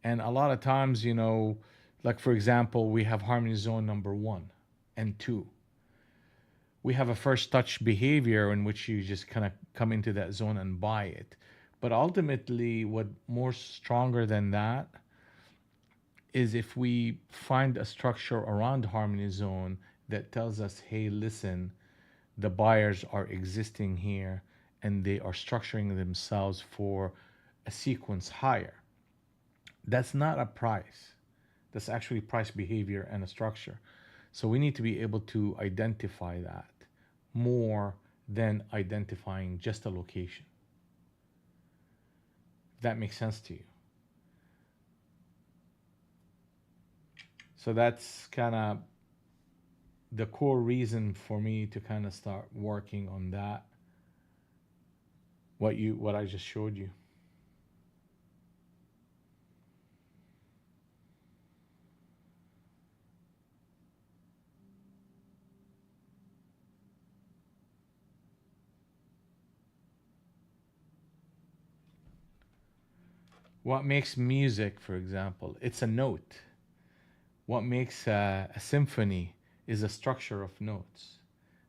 And a lot of times, like for example, we have harmony zone number 1 and 2. We have a first touch behavior in which you just kind of come into that zone and buy it. But ultimately, what more stronger than that is if we find a structure around harmony zone that tells us, hey, listen, the buyers are existing here and they are structuring themselves for a sequence higher. That's not a price. That's actually price behavior and a structure. So we need to be able to identify that more than identifying just a location. If that makes sense to you. So that's kind of the core reason for me to kind of start working on that. What I just showed you. What makes music, for example, it's a note. What makes a symphony is a structure of notes.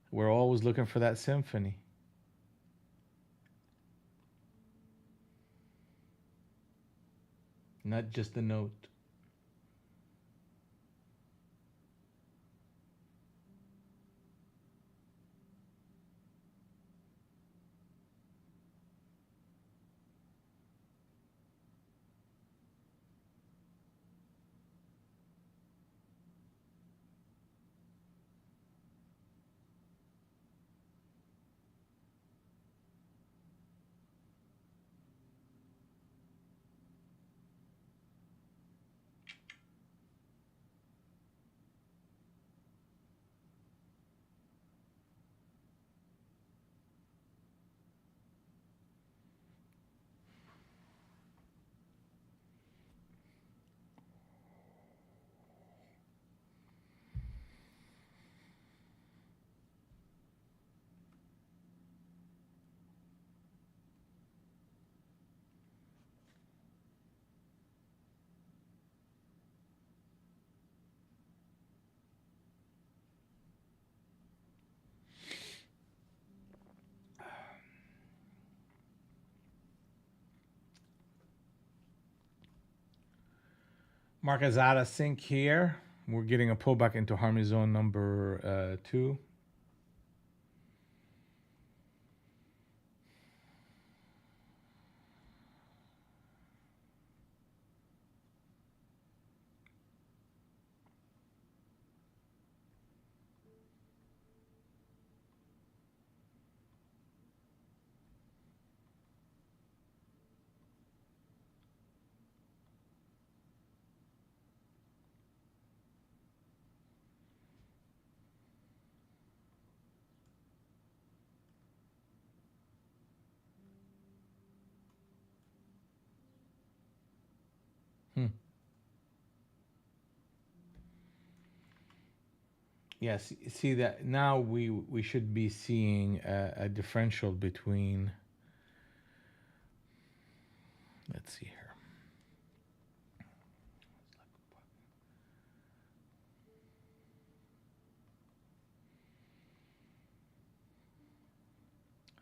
We're always looking for that symphony. Not just the note. Mark is out of sync here. We're getting a pullback into harmony zone number 2. Yes, see that now we should be seeing a differential between, let's see here.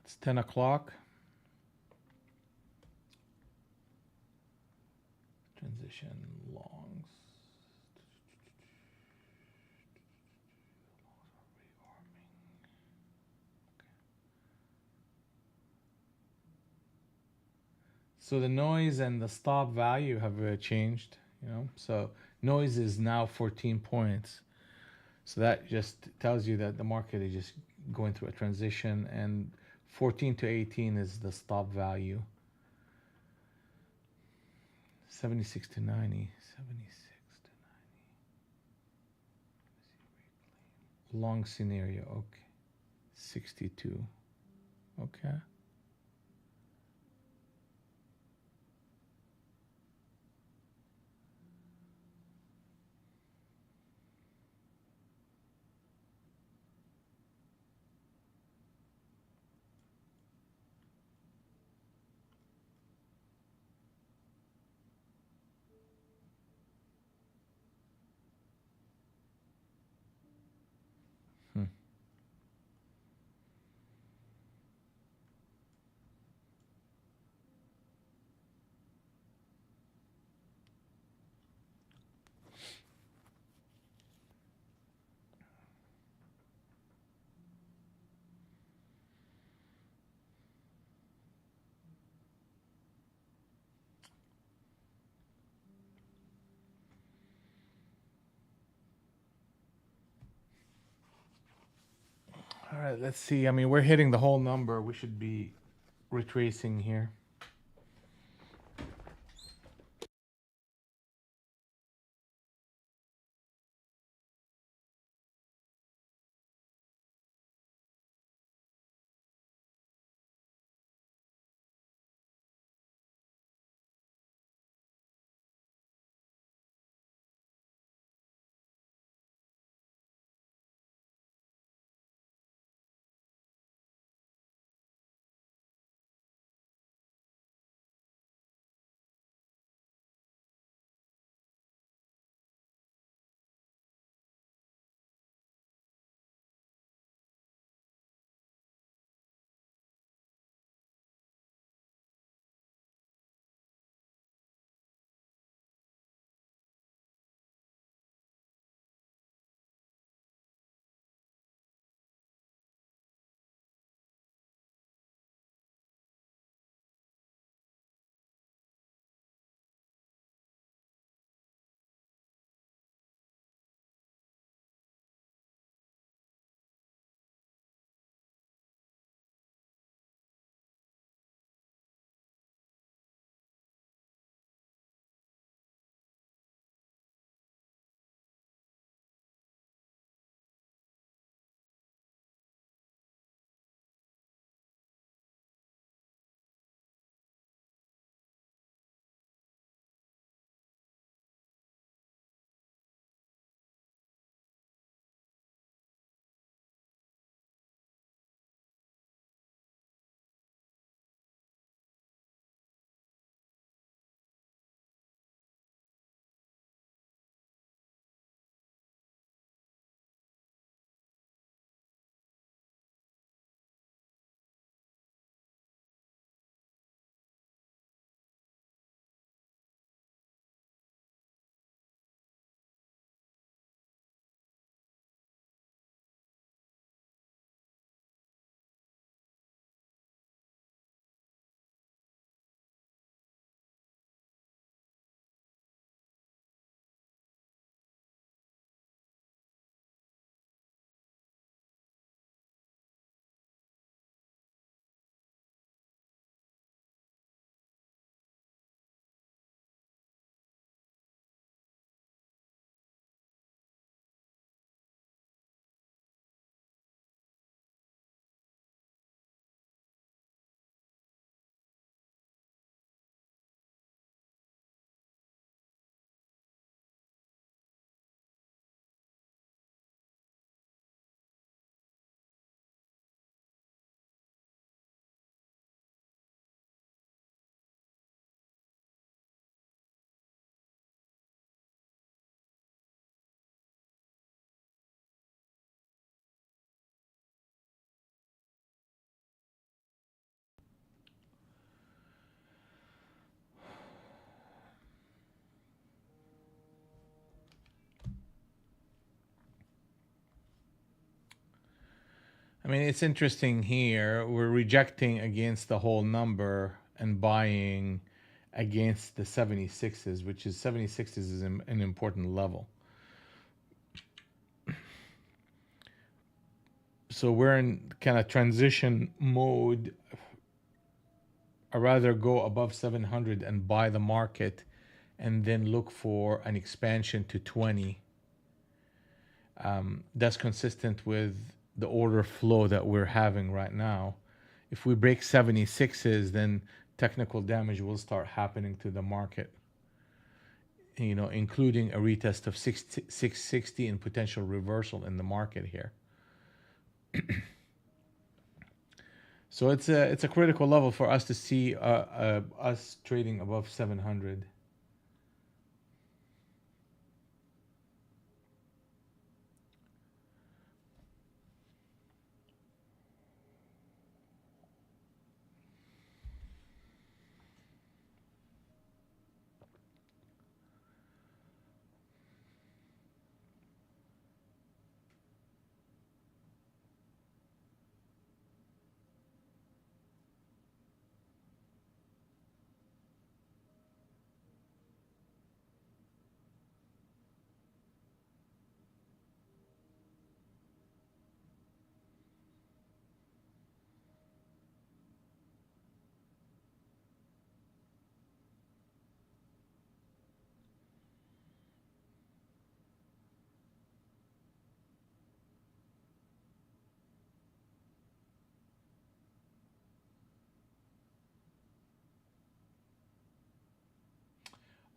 It's 10 o'clock. Transition longs. So the noise and the stop value have changed, you know. So noise is now 14 points. So that just tells you that the market is just going through a transition, and 14 to 18 is the stop value. 76 to 90, 76 to 90. Long scenario, okay. 62, okay. Hmm. All right, let's see. I mean, we're hitting the whole number. We should be retracing here. I mean, it's interesting here. We're rejecting against the whole number and buying against the 76s, which is 76s is an important level. So we're in kind of transition mode. I'd rather go above 700 and buy the market and then look for an expansion to 20. That's consistent with the order flow that we're having right now. If we break 76s, then technical damage will start happening to the market, including a retest of 660 and potential reversal in the market here. So it's a critical level for us to see us trading above 700.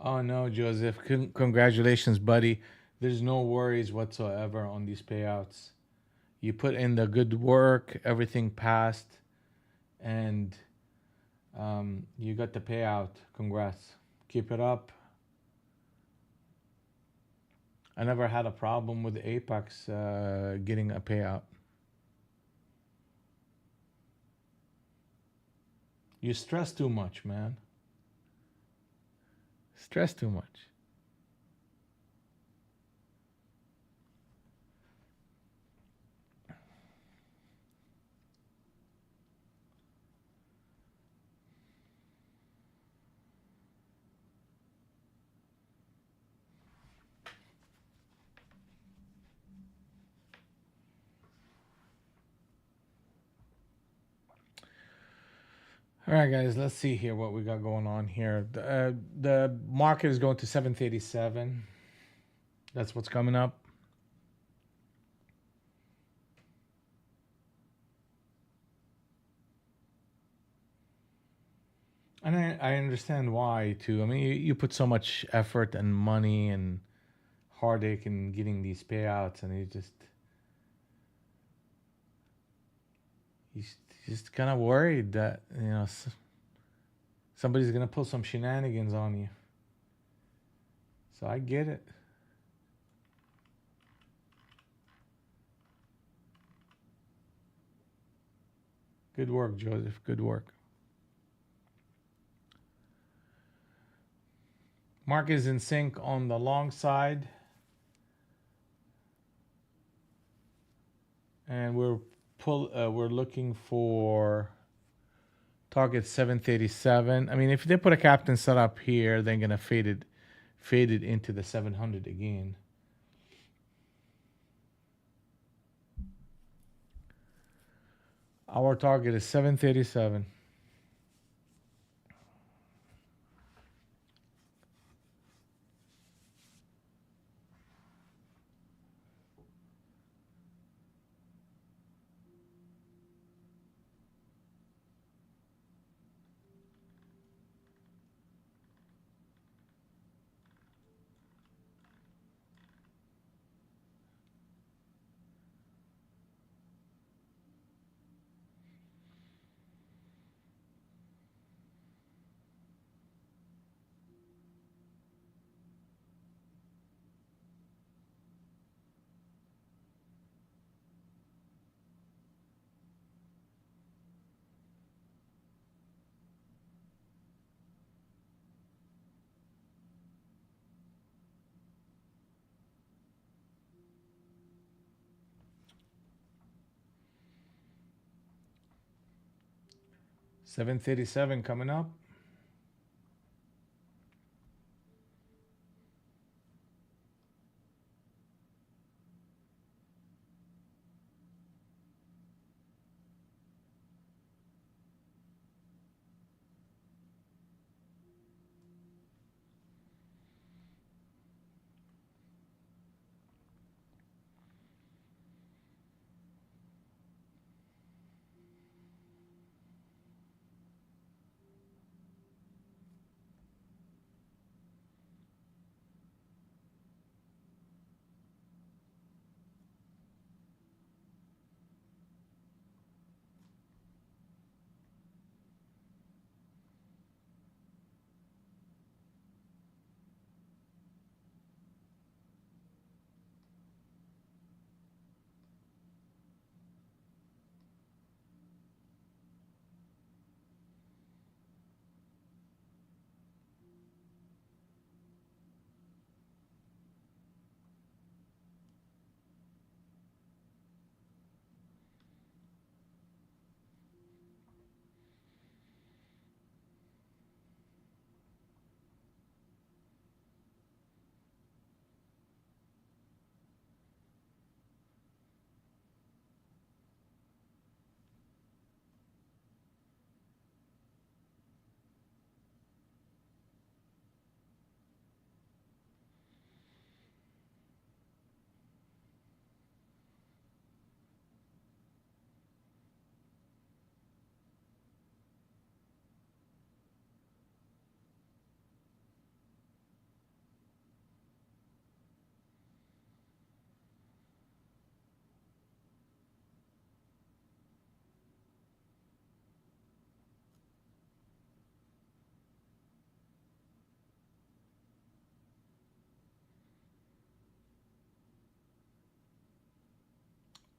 Oh no, Joseph! Congratulations, buddy. There's no worries whatsoever on these payouts. You put in the good work, everything passed, and you got the payout. Congrats. Keep it up. I never had a problem with Apex getting a payout. You stress too much, man. Stress too much. All right, guys, let's see here what we got going on here. The market is going to 737. That's what's coming up. And I understand why, too. I mean, you put so much effort and money and heartache in getting these payouts, and he's just kind of worried that, somebody's going to pull some shenanigans on you. So I get it. Good work, Joseph. Good work. Market is in sync on the long side. And we're looking for target 737. I mean, if they put a captain set up here, they're gonna fade it into the 700 again. Our target is 737. 737 coming up.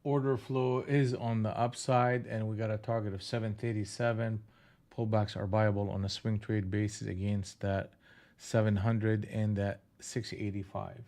Order flow is on the upside, and we got a target of 737. Pullbacks are viable on a swing trade basis against that 700 and that 685.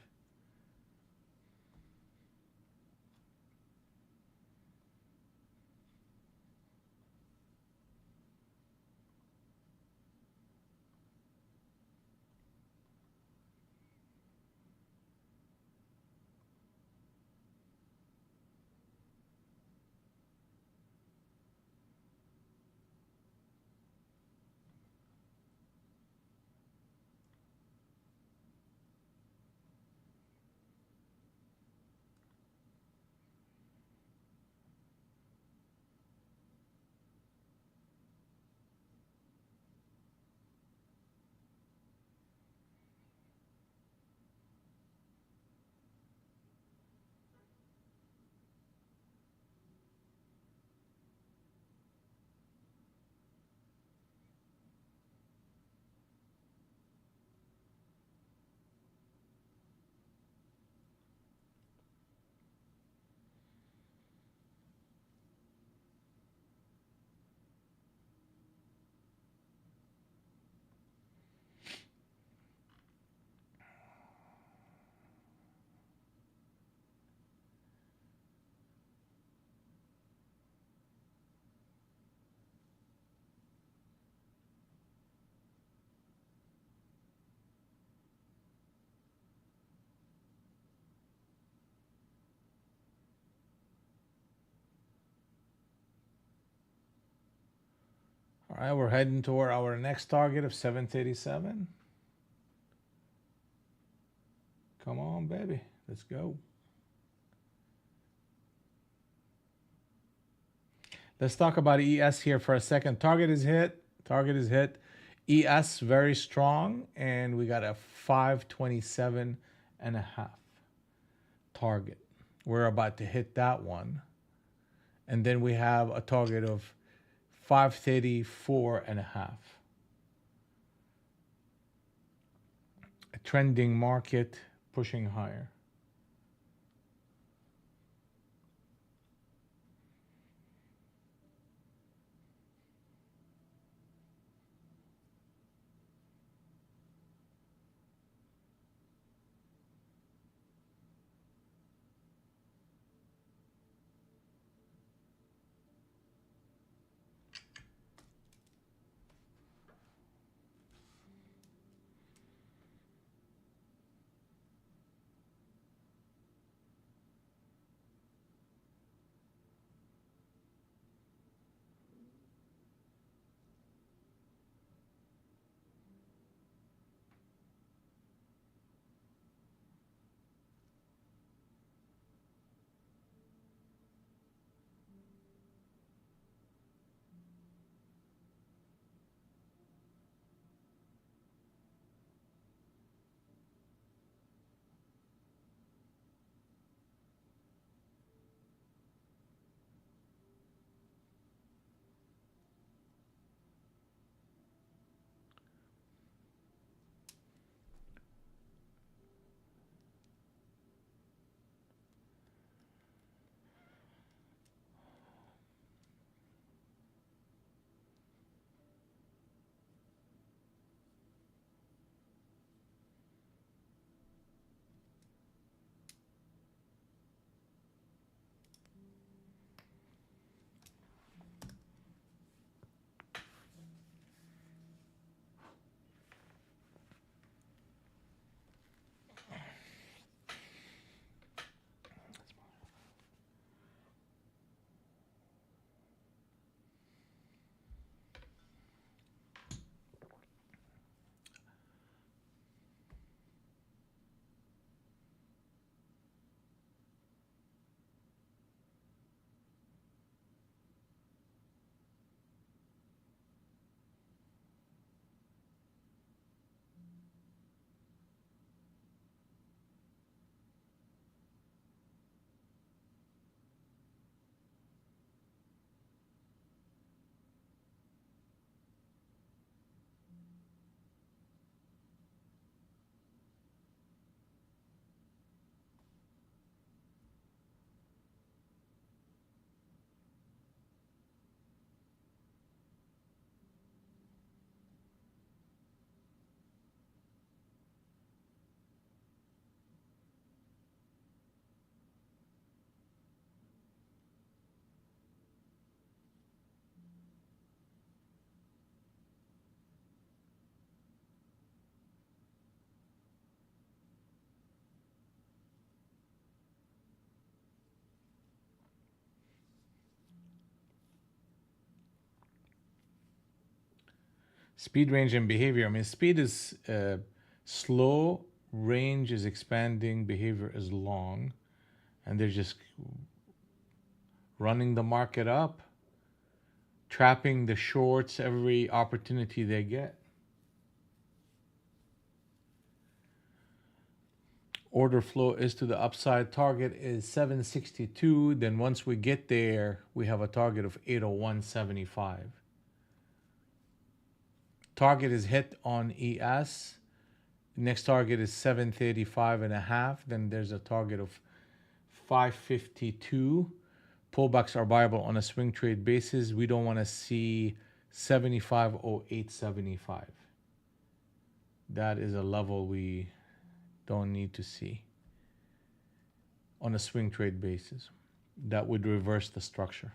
All right, we're heading toward our next target of 737. Come on, baby. Let's go. Let's talk about ES here for a second. Target is hit. Target is hit. ES very strong, and we got a 527 and a half target. We're about to hit that one. And then we have a target of 534 and a half. A trending market pushing higher. Speed, range, and behavior. I mean, speed is slow, range is expanding, behavior is long, and they're just running the market up, trapping the shorts every opportunity they get. Order flow is to the upside. Target is 762. Then once we get there, we have a target of 801.75. Target is hit on ES. Next target is 735 and a half. Then there's a target of 552. Pullbacks are viable on a swing trade basis. We don't want to see 75.0875. That is a level we don't need to see on a swing trade basis. That would reverse the structure.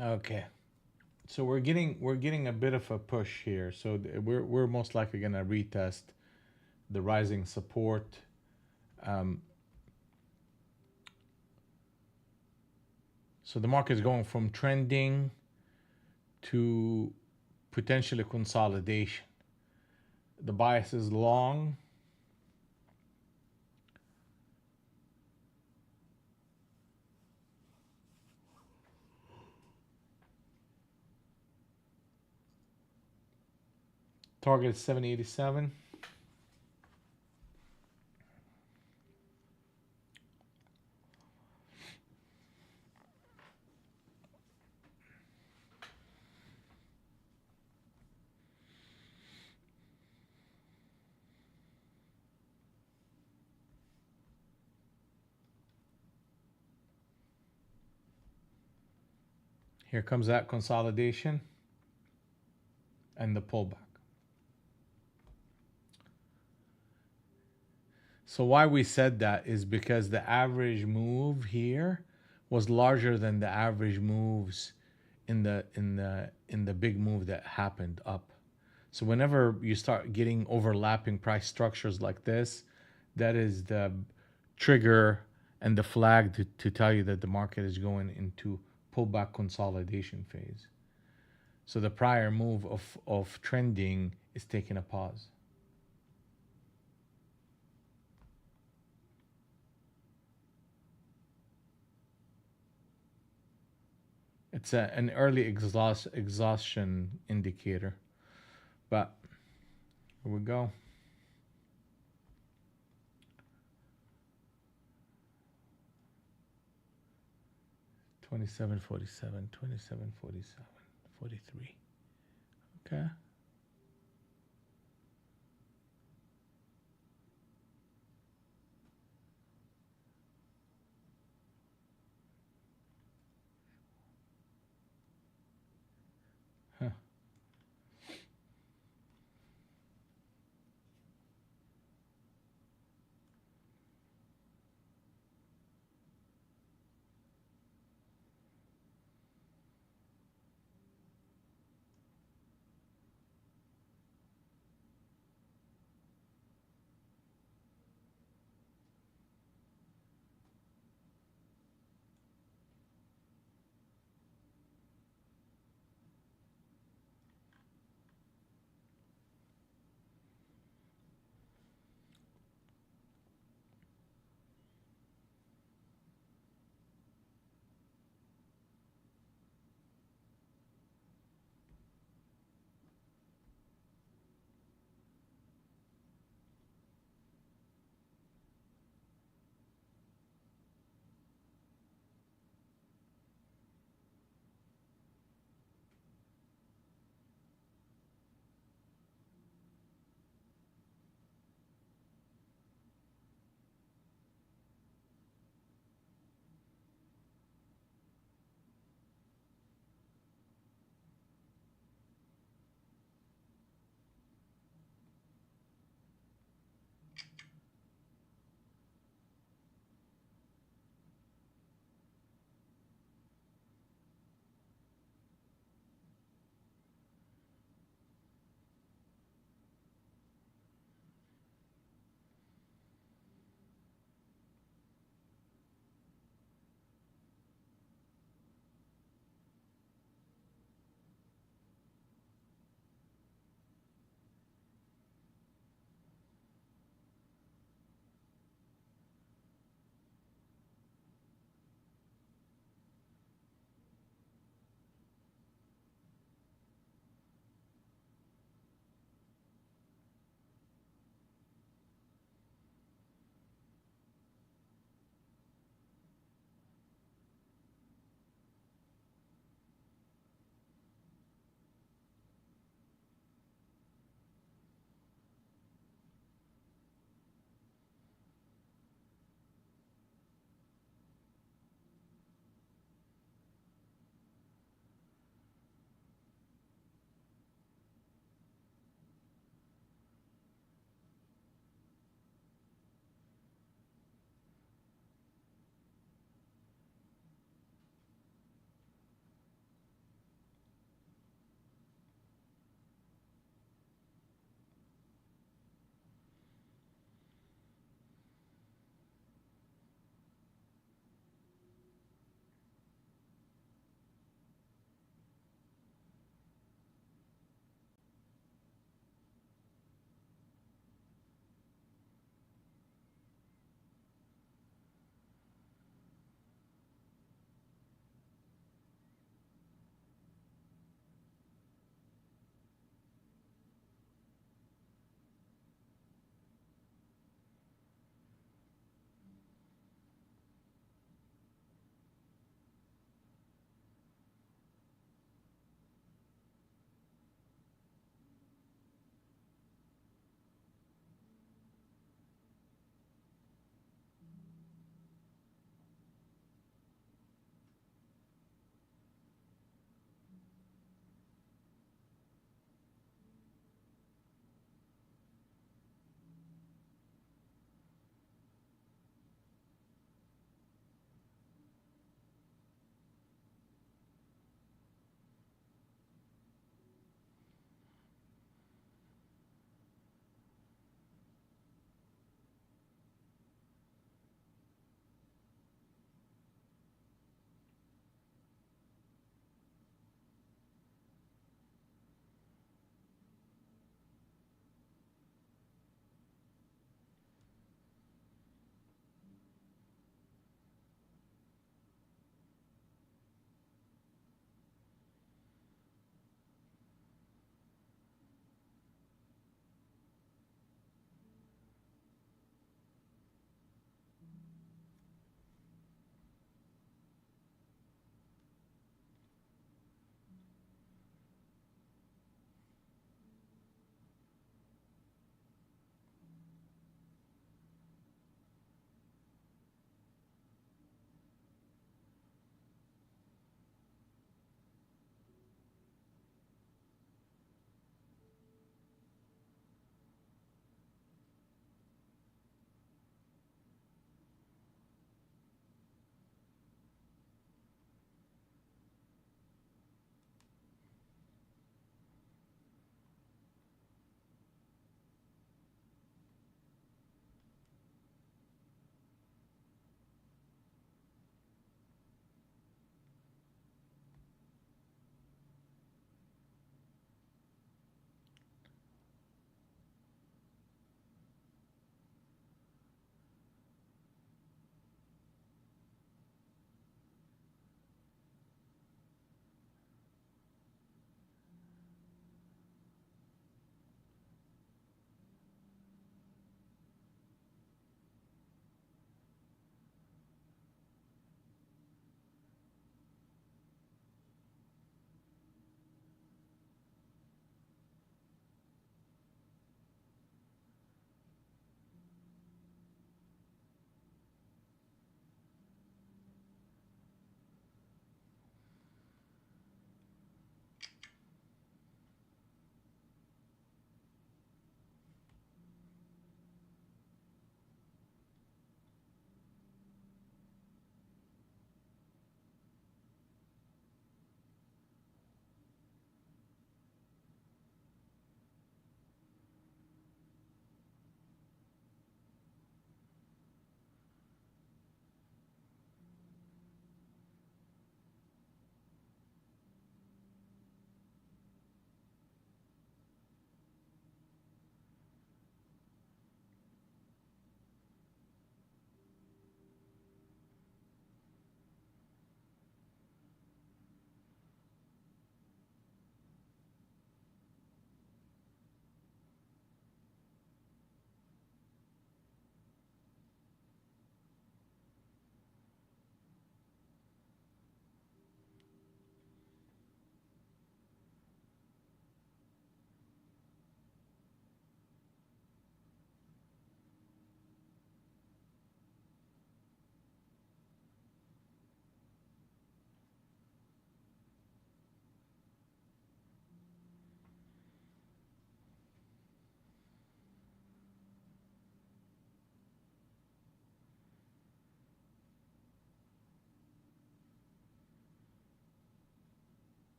Okay. So we're getting a bit of a push here. So we're most likely gonna retest the rising support. Um, so the market is going from trending to potentially consolidation. The bias is long. Target is 787. Here comes that consolidation and the pullback. So why we said that is because the average move here was larger than the average moves in the big move that happened up. So whenever you start getting overlapping price structures like this, that is the trigger and the flag to tell you that the market is going into pullback consolidation phase. So the prior move of trending is taking a pause. It's an early exhaustion indicator. But here we go. $27.47, $27.47, 43. Okay. Huh.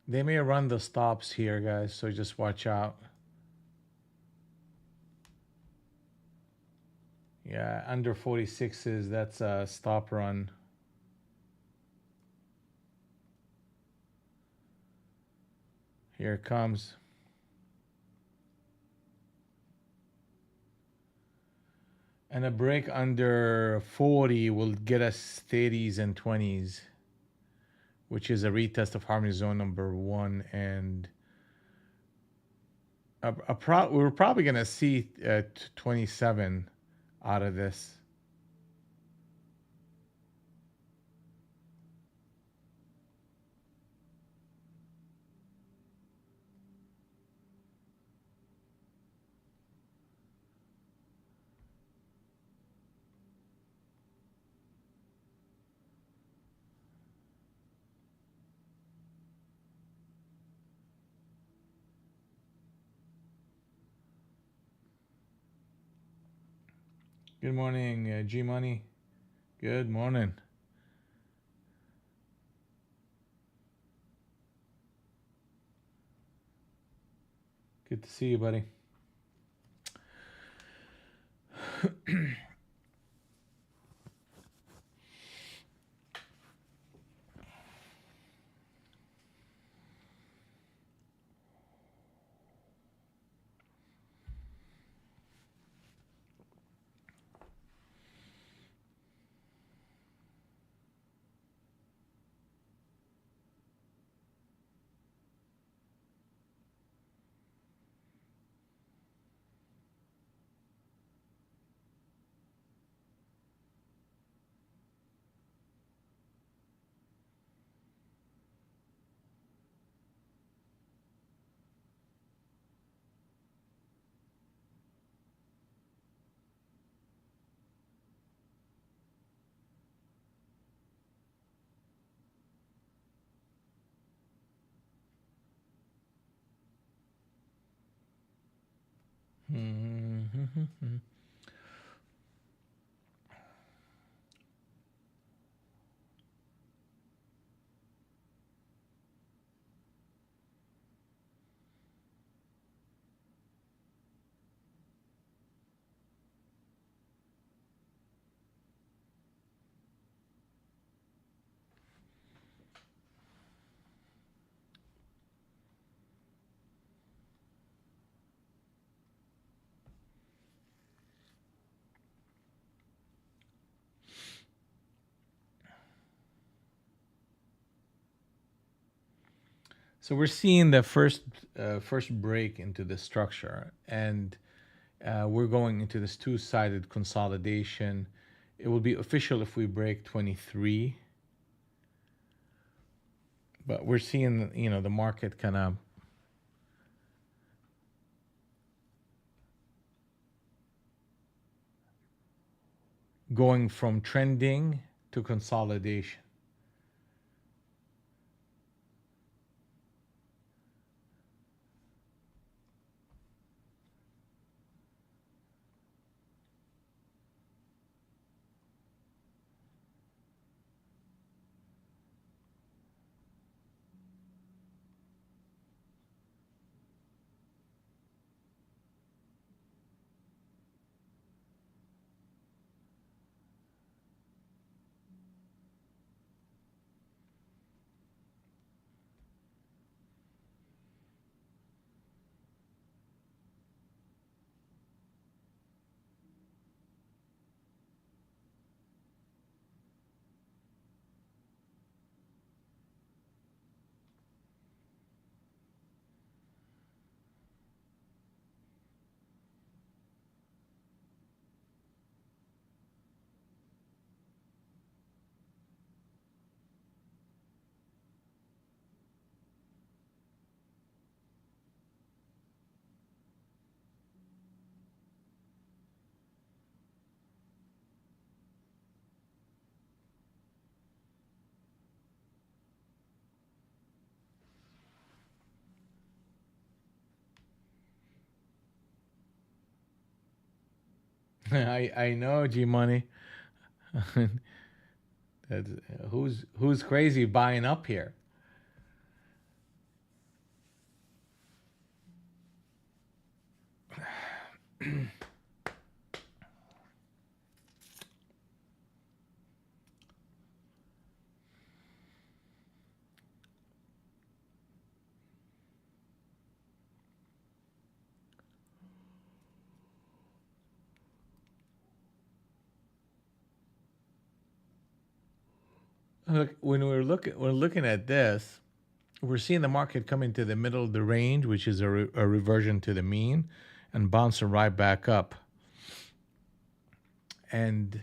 They may run the stops here, guys, so just watch out. Yeah, under 46s, that's a stop run. Here it comes. And a break under 40 will get us 30s and 20s, which is a retest of harmony zone number one. And we're probably going to see 27 out of this. Good morning, G Money. Good morning. Good to see you, buddy. So we're seeing the first break into the structure, and we're going into this two-sided consolidation. It will be official if we break 23, but we're seeing the market kind of going from trending to consolidation. I know, G Money. That's, who's crazy buying up here? Look, when we're looking at this, we're seeing the market come into the middle of the range, which is a reversion to the mean, and bouncing right back up. And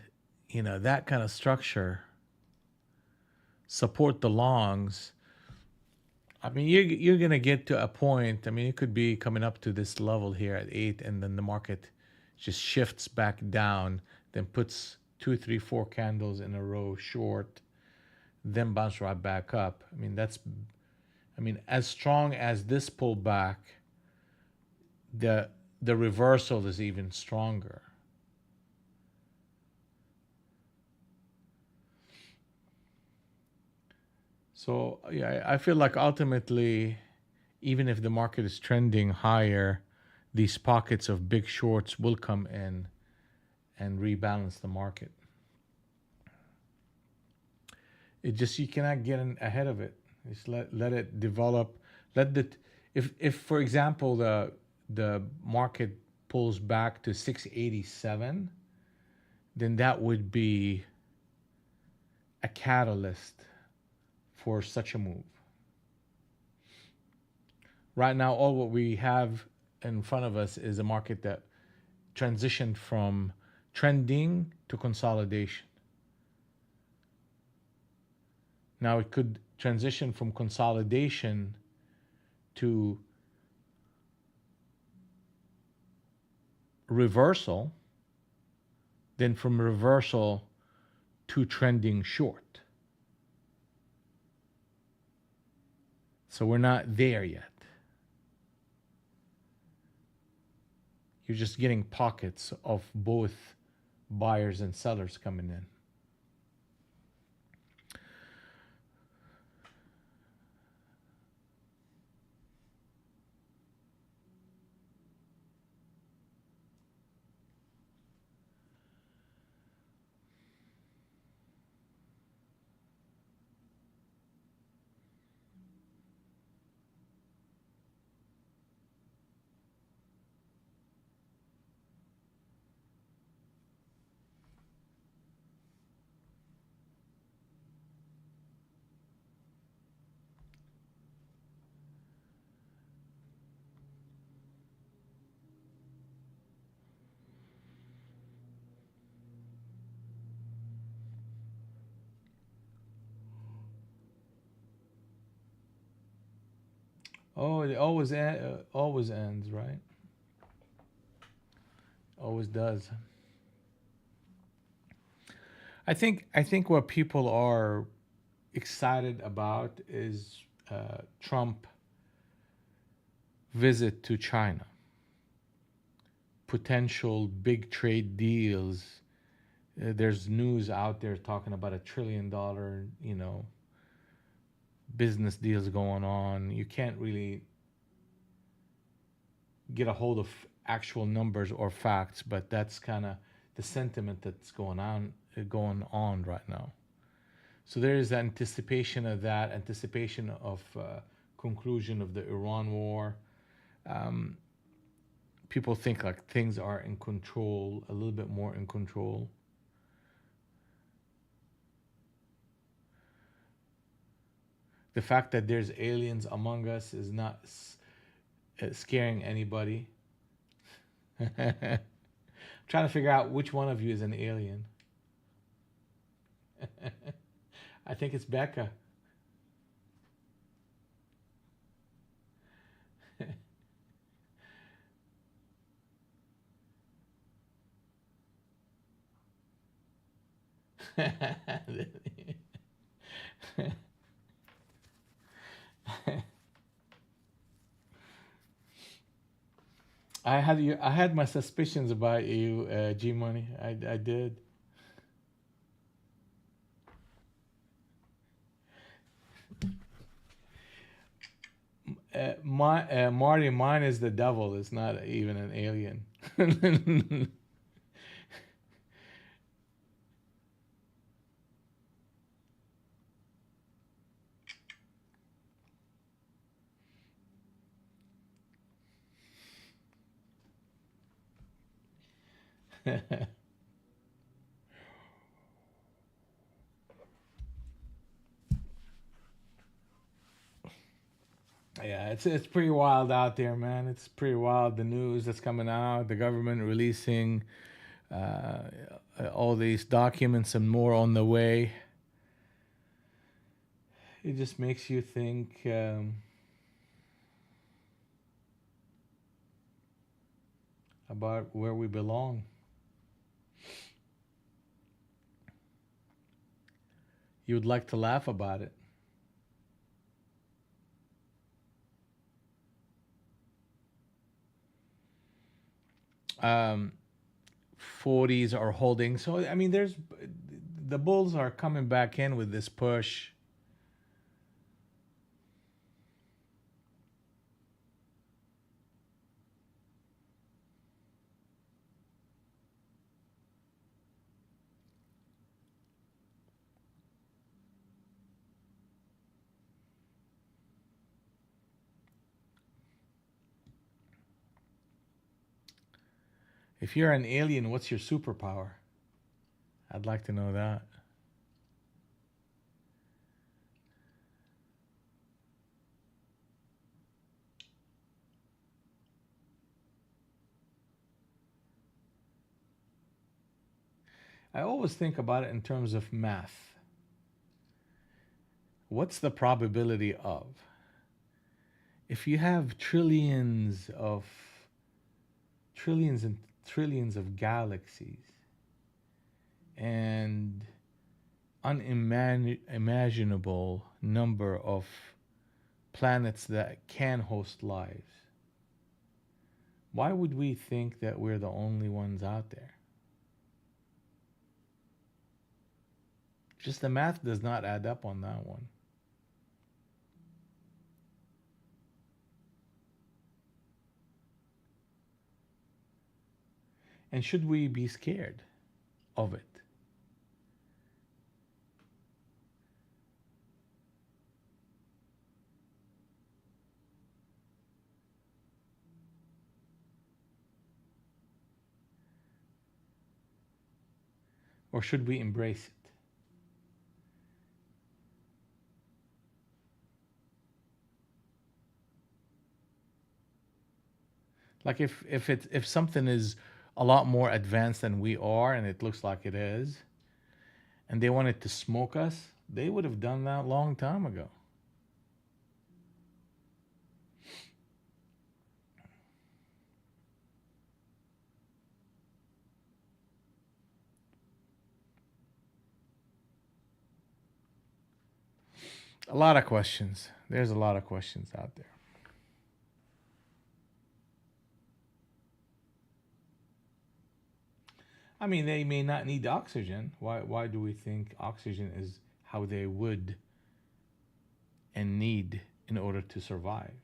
that kind of structure support the longs. I mean, you're gonna get to a point. I mean, it could be coming up to this level here at 8, and then the market just shifts back down, then puts 2, 3, 4 candles in a row short, then bounce right back up. I mean, as strong as this pullback, the reversal is even stronger. So yeah, I feel like ultimately, even if the market is trending higher, these pockets of big shorts will come in and rebalance the market. It just, you cannot get in ahead of it. Just let it develop. Let the if for example the market pulls back to 687, then that would be a catalyst for such a move. Right now, all what we have in front of us is a market that transitioned from trending to consolidation. Now it could transition from consolidation to reversal, then from reversal to trending short. So we're not there yet. You're just getting pockets of both buyers and sellers coming in. Oh, it always ends, right? Always does. I think what people are excited about is Trump visit to China, potential big trade deals. There's news out there talking about $1 trillion, business deals going on. You can't really get a hold of actual numbers or facts, but that's kind of the sentiment that's going on right now. So there is anticipation of that, anticipation of conclusion of the Iran war. Um, People think like things are in control, a little bit more in control. The fact that there's aliens among us is not scaring anybody. I'm trying to figure out which one of you is an alien. I think it's Becca. I had my suspicions about you, G Money. I did. Marty, mine is the devil. It's not even an alien. Yeah, it's pretty wild out there, man. It's pretty wild. The news that's coming out, the government releasing uh, all these documents and more on the way. It just makes you think about where we belong. You would like to laugh about it. Um, 40s are holding. So I mean, there's the bulls are coming back in with this push. If you're an alien, what's your superpower? I'd like to know that. I always think about it in terms of math. What's the probability of if you have trillions and trillions of galaxies and unimaginable number of planets that can host lives, why would we think that we're the only ones out there? Just the math does not add up on that one. And should we be scared of it? Or should we embrace it? Like if something is a lot more advanced than we are and it looks like it is, and they wanted to smoke us, they would have done that a long time ago. A lot of questions. There's a lot of questions out there. I mean, they may not need oxygen. Why do we think oxygen is how they would and need in order to survive?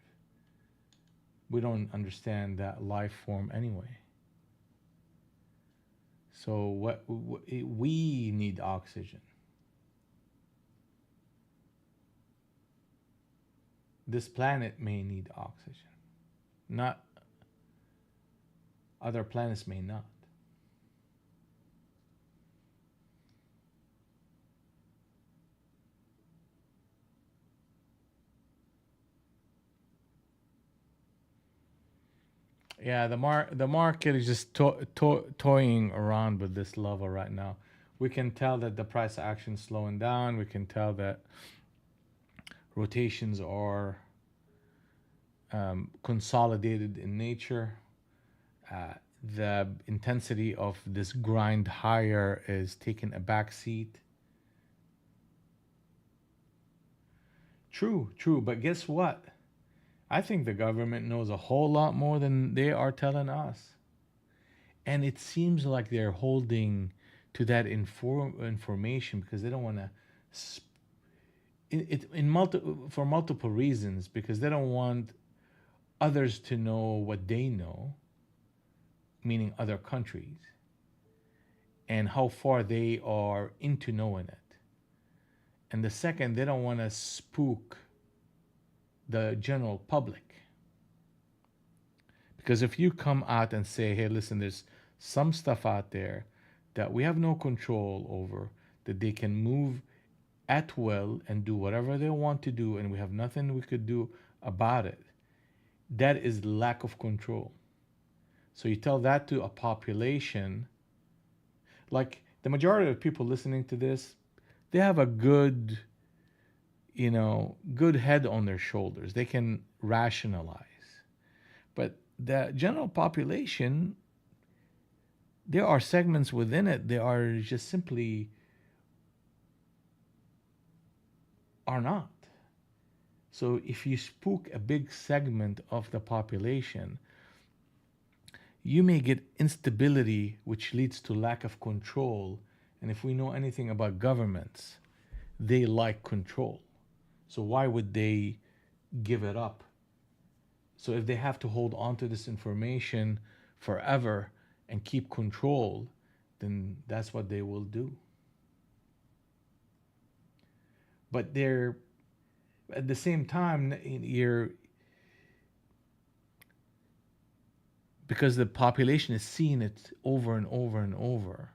We don't understand that life form anyway. So we need oxygen. This planet may need oxygen. Not other planets may not. Yeah, the market is just toying around with this level right now. We can tell that the price action is slowing down. We can tell that rotations are consolidated in nature. Uh, the intensity of this grind higher is taking a back seat. True, true. But guess what? I think the government knows a whole lot more than they are telling us. And it seems like they're holding to that information because they don't want to for multiple reasons, because they don't want others to know what they know, meaning other countries, and how far they are into knowing it. And the second, they don't want to spook the general public. Because if you come out and say, hey, listen, there's some stuff out there that we have no control over, that they can move at will and do whatever they want to do, and we have nothing we could do about it, that is lack of control. So you tell that to a population, like the majority of people listening to this, they have a good, good head on their shoulders. They can rationalize. But the general population, there are segments within it, they are just simply are not. So if you spook a big segment of the population, you may get instability, which leads to lack of control. And if we know anything about governments, they like control. So why would they give it up? So if they have to hold on to this information forever and keep control, then that's what they will do. But they're at the same time, you're because the population is seeing it over and over and over,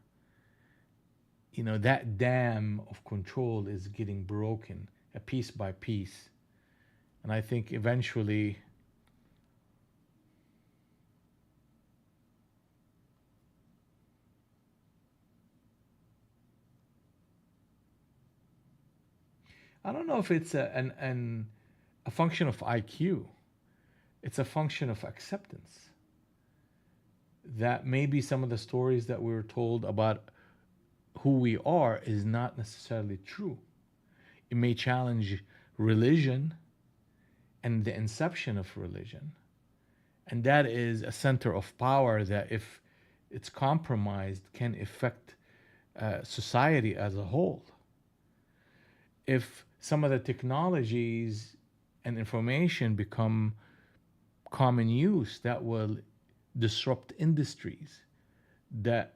that dam of control is getting broken a piece by piece. And I think eventually I don't know if it's a function of IQ. It's a function of acceptance. That maybe some of the stories that we were told about who we are is not necessarily true. It may challenge religion and the inception of religion. And that is a center of power that, if it's compromised, can affect society as a whole. If some of the technologies and information become common use, that will disrupt industries that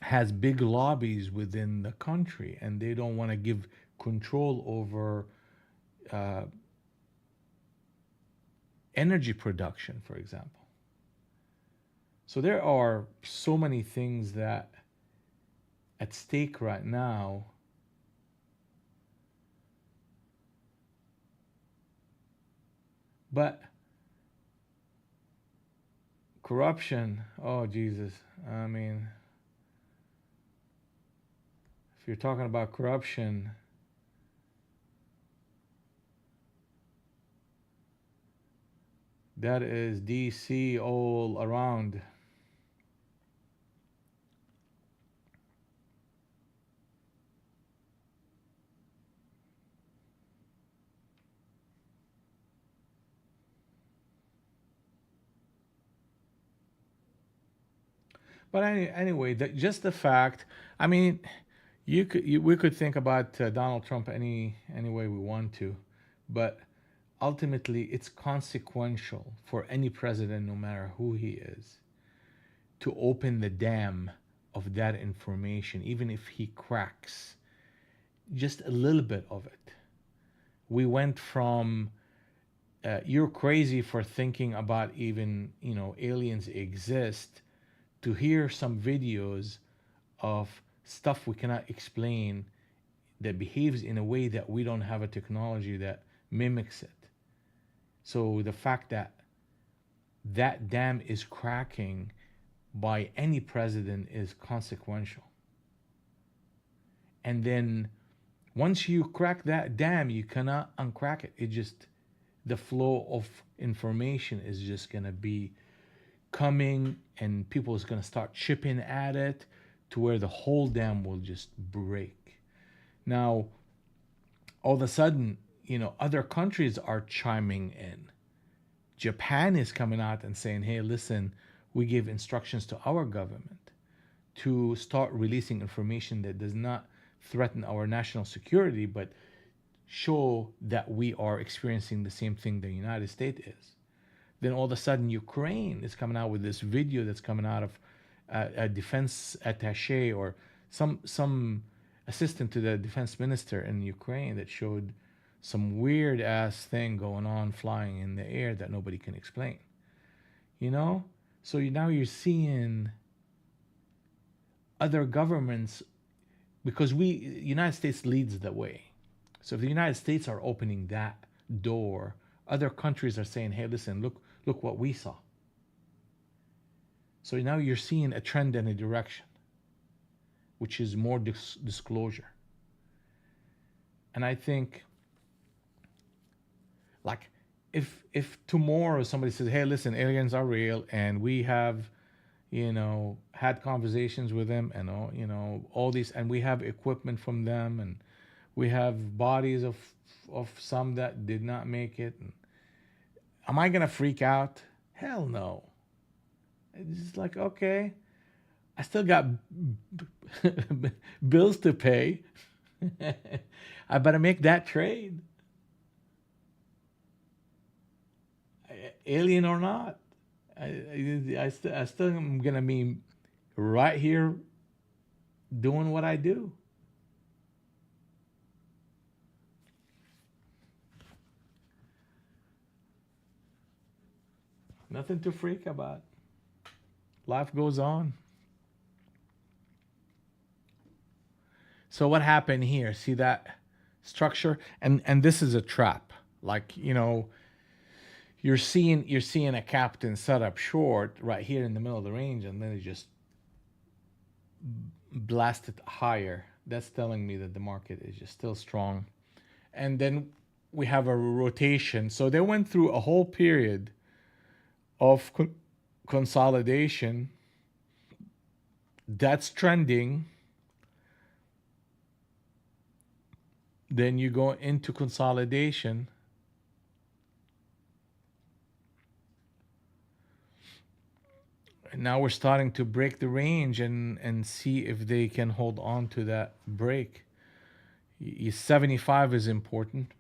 has big lobbies within the country, and they don't want to give control over energy production, for example. So there are so many things that at stake right now. But corruption, oh Jesus, I mean, if you're talking about corruption, that is DC all around. But anyway, just the fact. I mean, we could think about Donald Trump any way we want to, but ultimately, it's consequential for any president, no matter who he is, to open the dam of that information, even if he cracks just a little bit of it. We went from you're crazy for thinking about even aliens exist, to hear some videos of stuff we cannot explain that behaves in a way that we don't have a technology that mimics it. So the fact that that dam is cracking by any president is consequential. And then once you crack that dam, you cannot uncrack it. The flow of information is just going to be coming, and people is going to start chipping at it to where the whole dam will just break. Now, all of a sudden, other countries are chiming in. Japan is coming out and saying, hey, listen, we give instructions to our government to start releasing information that does not threaten our national security, but show that we are experiencing the same thing the United States is. Then all of a sudden, Ukraine is coming out with this video that's coming out of a defense attaché or some assistant to the defense minister in Ukraine that showed some weird ass thing going on flying in the air that nobody can explain. You know, so now you're seeing other governments, because United States leads the way. So if the United States are opening that door, other countries are saying, "Hey, listen, look what we saw." So now you're seeing a trend in a direction, which is more disclosure. And I think, like, if tomorrow somebody says, "Hey, listen, aliens are real, and we have, had conversations with them, and all these, and we have equipment from them, and we have bodies of some that did not make it," and am I gonna freak out? Hell no. It's just like, okay, I still got bills to pay. I better make that trade, alien or not. I still am gonna be right here doing what I do. Nothing to freak about. Life goes on. So what happened here? See that structure? And this is a trap. Like, you're seeing a captain set up short right here in the middle of the range, and then it just blasted higher. That's telling me that the market is just still strong. And then we have a rotation. So they went through a whole period of consolidation. That's trending. Then you go into consolidation. And now we're starting to break the range and see if they can hold on to that break. 75 is important.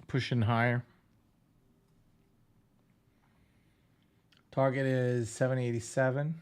Pushing higher. Target is 787.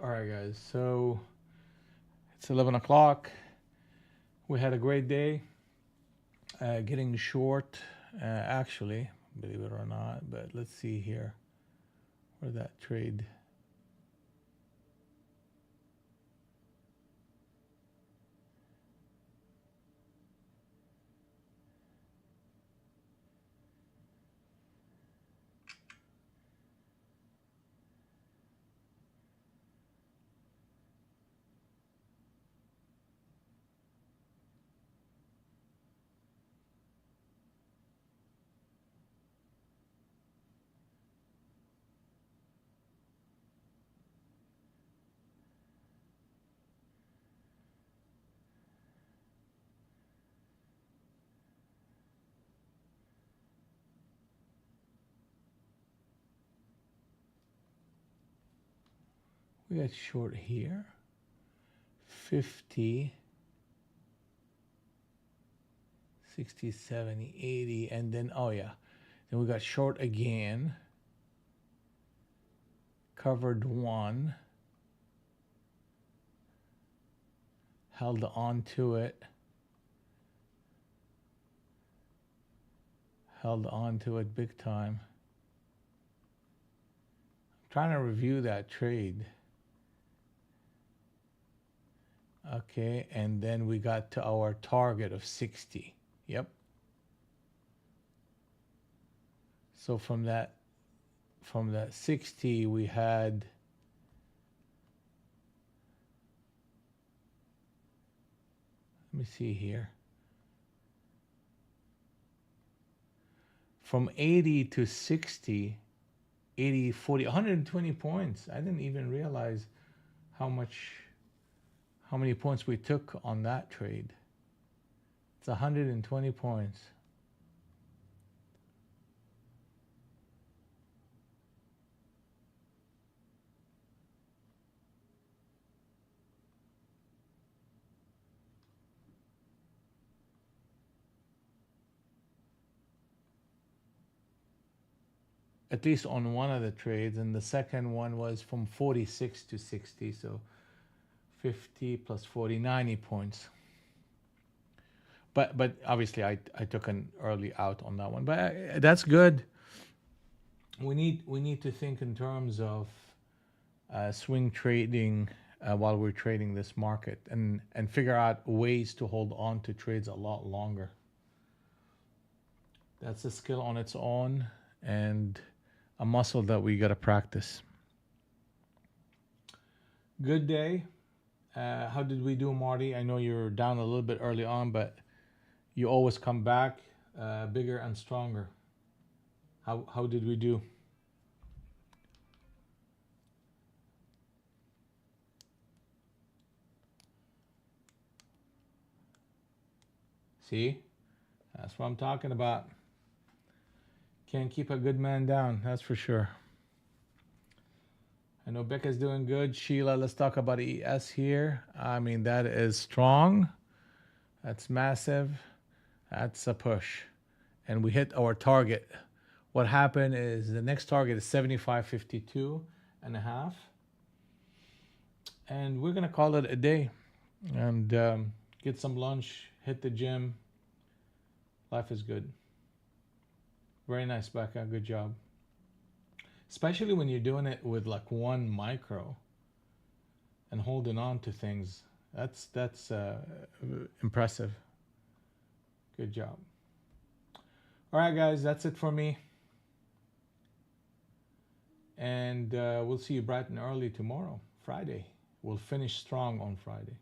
All right, guys. So it's 11 o'clock. We had a great day. Getting short, actually, believe it or not. But let's see here where that trade. We got short here. 50, 60, 70, 80, and then, oh yeah, then we got short again. Covered one. Held on to it. Held on to it big time. I'm trying to review that trade. Okay, and then we got to our target of 60. Yep. So from that 60 we had let me see here. From 80 to 60, 80, 40, 120 points. I didn't even realize how many points we took on that trade. It's 120 points. At least on one of the trades, and the second one was from 46 to 60, so 50 plus 40, 90 points. But obviously I took an early out on that one. But that's good. We need to think in terms of swing trading while we're trading this market, and figure out ways to hold on to trades a lot longer. That's a skill on its own and a muscle that we got to practice. Good day. How did we do, Marty? I know you're down a little bit early on, but you always come back bigger and stronger. How did we do? See? That's what I'm talking about. Can't keep a good man down, that's for sure. I know Becca's doing good. Sheila, let's talk about ES here. I mean, that is strong. That's massive. That's a push. And we hit our target. What happened is the next target is 75.52 and a half. And we're going to call it a day and get some lunch, hit the gym. Life is good. Very nice, Becca. Good job. Especially when you're doing it with like one micro and holding on to things. That's impressive. Good job. All right, guys, that's it for me. And we'll see you bright and early tomorrow, Friday. We'll finish strong on Friday.